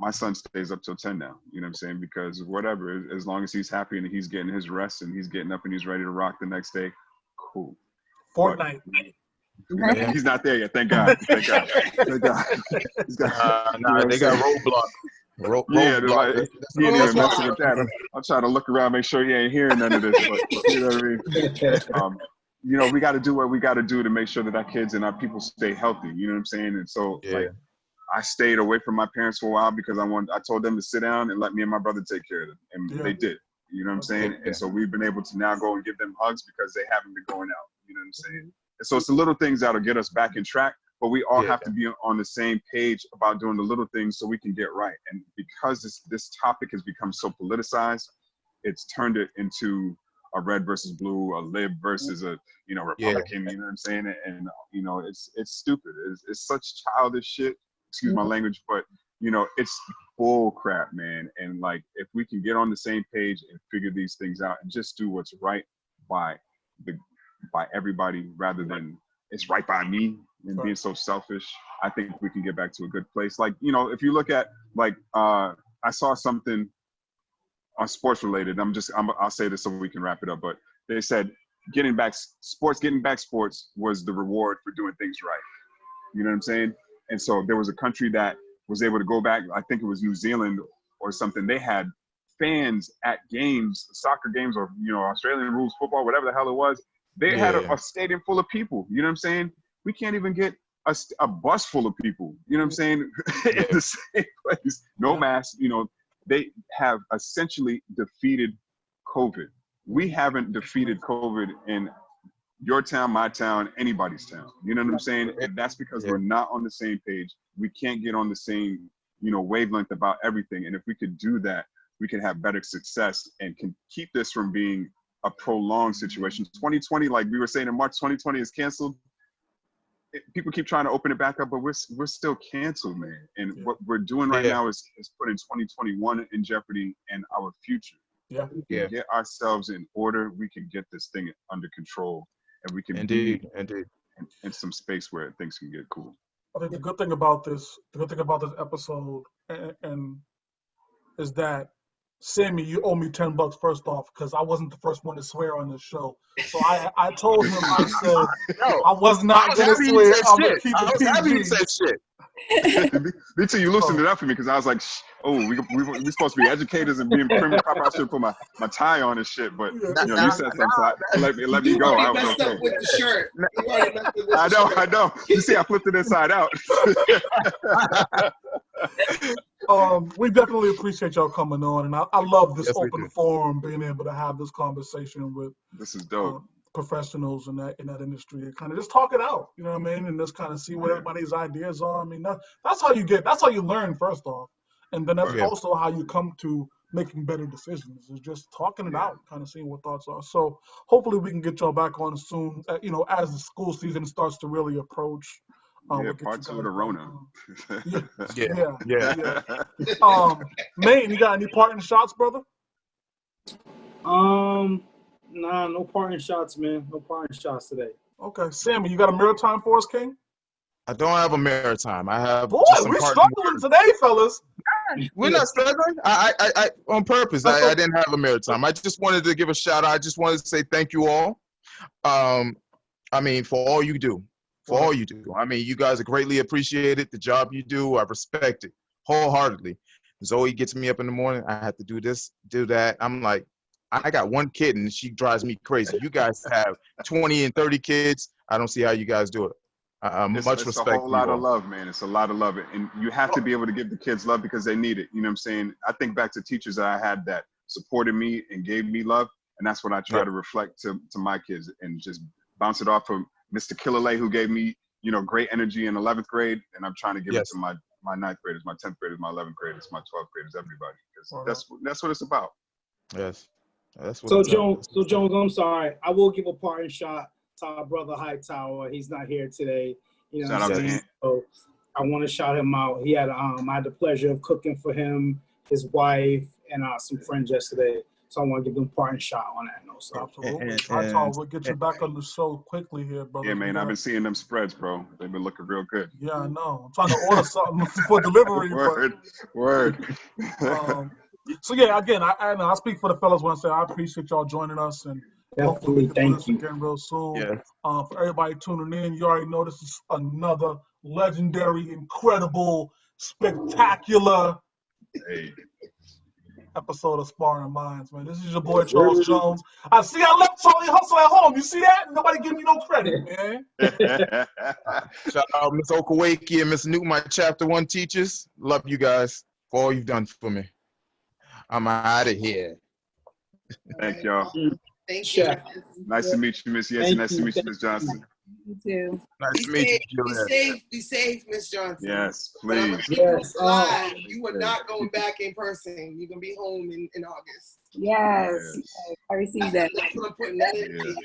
my son stays up till 10 now. You know what I'm saying? Because whatever, as long as he's happy and he's getting his rest and he's getting up and he's ready to rock the next day, cool. Fortnite. But he's not there yet. Thank God. Thank God. Thank God. He's got, they got roadblock. Roadblock. He ain't even messing with that. I'm trying to look around, make sure he ain't hearing none of this. But you know what I mean? You know, we got to do what we got to do to make sure that our kids and our people stay healthy. You know what I'm saying? And so, like, I stayed away from my parents for a while because I told them to sit down and let me and my brother take care of them. And they did. You know what I'm saying? And so we've been able to now go and give them hugs because they haven't been going out. You know what I'm saying? And so it's the little things that'll get us back in track, but we all have to be on the same page about doing the little things so we can get right. And because this topic has become so politicized, it's turned it into a red versus blue, a lib versus a, you know, Republican, you know what I'm saying? And you know, it's stupid. It's such childish shit, excuse my language, but you know, bull crap, man. And like, if we can get on the same page and figure these things out and just do what's right by everybody rather than it's right by me and being so selfish, I think we can get back to a good place. Like, you know, if you look at like, I saw something on sports related. I'll say this so we can wrap it up, but they said getting back sports was the reward for doing things right. You know what I'm saying? And so there was a country that was able to go back, I think it was New Zealand or something. They had fans at games, soccer games, or, you know, Australian rules football, whatever the hell it was. They had a stadium full of people. You know what I'm saying? We can't even get a bus full of people. You know what I'm saying? In the same place, no mask. You know, they have essentially defeated COVID. We haven't defeated COVID in your town, my town, anybody's town. You know what I'm saying? And that's because we're not on the same page. We can't get on the same, you know, wavelength about everything. And if we could do that, we can have better success and can keep this from being a prolonged situation. 2020, like we were saying in March, 2020 is canceled. People keep trying to open it back up, but we're still canceled, man. And what we're doing right now is putting 2021 in jeopardy and our future. If we can get ourselves in order, we can get this thing under control, and we can be in some space where things can get cool. I think the good thing about this episode and is that, Sammy, you owe me $10 first off, because I wasn't the first one to swear on this show. So I told him, I said, I was not going to swear. I'm going to keep it PG. Happy you said shit. Me too. You loosened it up for me because I was like, we supposed to be educators and being prim and proper. I should put my tie on and shit. But you know, you said something, so let me go. I was messed okay. up with the shirt. I know. You see, I flipped it inside out. We definitely appreciate y'all coming on, and I love this open forum, being able to have this conversation with this is dope. Professionals in that industry and kind of just talk it out, you know what I mean, and just kind of see what everybody's ideas are. I mean, that's how you learn first off, and then that's also how you come to making better decisions. Is just talking it out, kind of seeing what thoughts are. So hopefully we can get y'all back on soon. You know, as the school season starts to really approach. We'll part two of the Rona. Maine, you got any parting shots, brother? Nah, no parting shots, man. No parting shots today. Okay, Sammy, you got a mirror time for us, King? I don't have a mirror time. I have. Boy, we're struggling today, fellas. We're not struggling. I on purpose. I didn't have a mirror time. I just wanted to give a shout out. I just wanted to say thank you all. I mean, for all you do. For all you do. I mean, you guys are greatly appreciated. The job you do, I respect it wholeheartedly. Zoe gets me up in the morning. I have to do this, do that. I'm like, I got one kid and she drives me crazy. You guys have 20 and 30 kids. I don't see how you guys do it. Much respect. It's a whole lot of love, man. It's a lot of love. And you have to be able to give the kids love because they need it. You know what I'm saying? I think back to teachers that I had that supported me and gave me love. And that's what I try to reflect to my kids and just bounce it off from Mr. Killalay, who gave me, you know, great energy in 11th grade. And I'm trying to give it to my 9th graders, my 10th graders, my 11th graders, my 12th graders, everybody. That's what it's about. Yes. That's what so Jones, I'm sorry. I will give a parting shot to our brother Hightower. He's not here today. You know what I'm saying? So I want to shout him out. He had I had the pleasure of cooking for him, his wife, and some friends yesterday. So I want to give them a parting shot on that note. So absolutely. Hightower, we'll get you back on the show quickly here, brother. Yeah, man. I've been seeing them spreads, bro. They've been looking real good. Yeah, I know. I'm trying to order something for delivery. Word. So yeah, again, I speak for the fellas when I say I appreciate y'all joining us, and hopefully we can do this again real soon. Yeah. For everybody tuning in, you already know this is another legendary, incredible, spectacular episode of Sparring Minds, man. This is your boy Charles Jones. I left Charlie Hustle at home. You see that? Nobody give me no credit, man. Shout out Miss Okawaki and Miss Newton, my Chapter 1 teachers. Love you guys for all you've done for me. I'm out of here. Thank y'all. Thank you. Nice to meet you, Miss Yancey. Nice to meet you, Miss Johnson. You too. Nice to meet you. Be safe, Miss Johnson. Yes, please. Yes. You are not going back in person. You're gonna be home in August. Yes. I received that. I'm putting that in.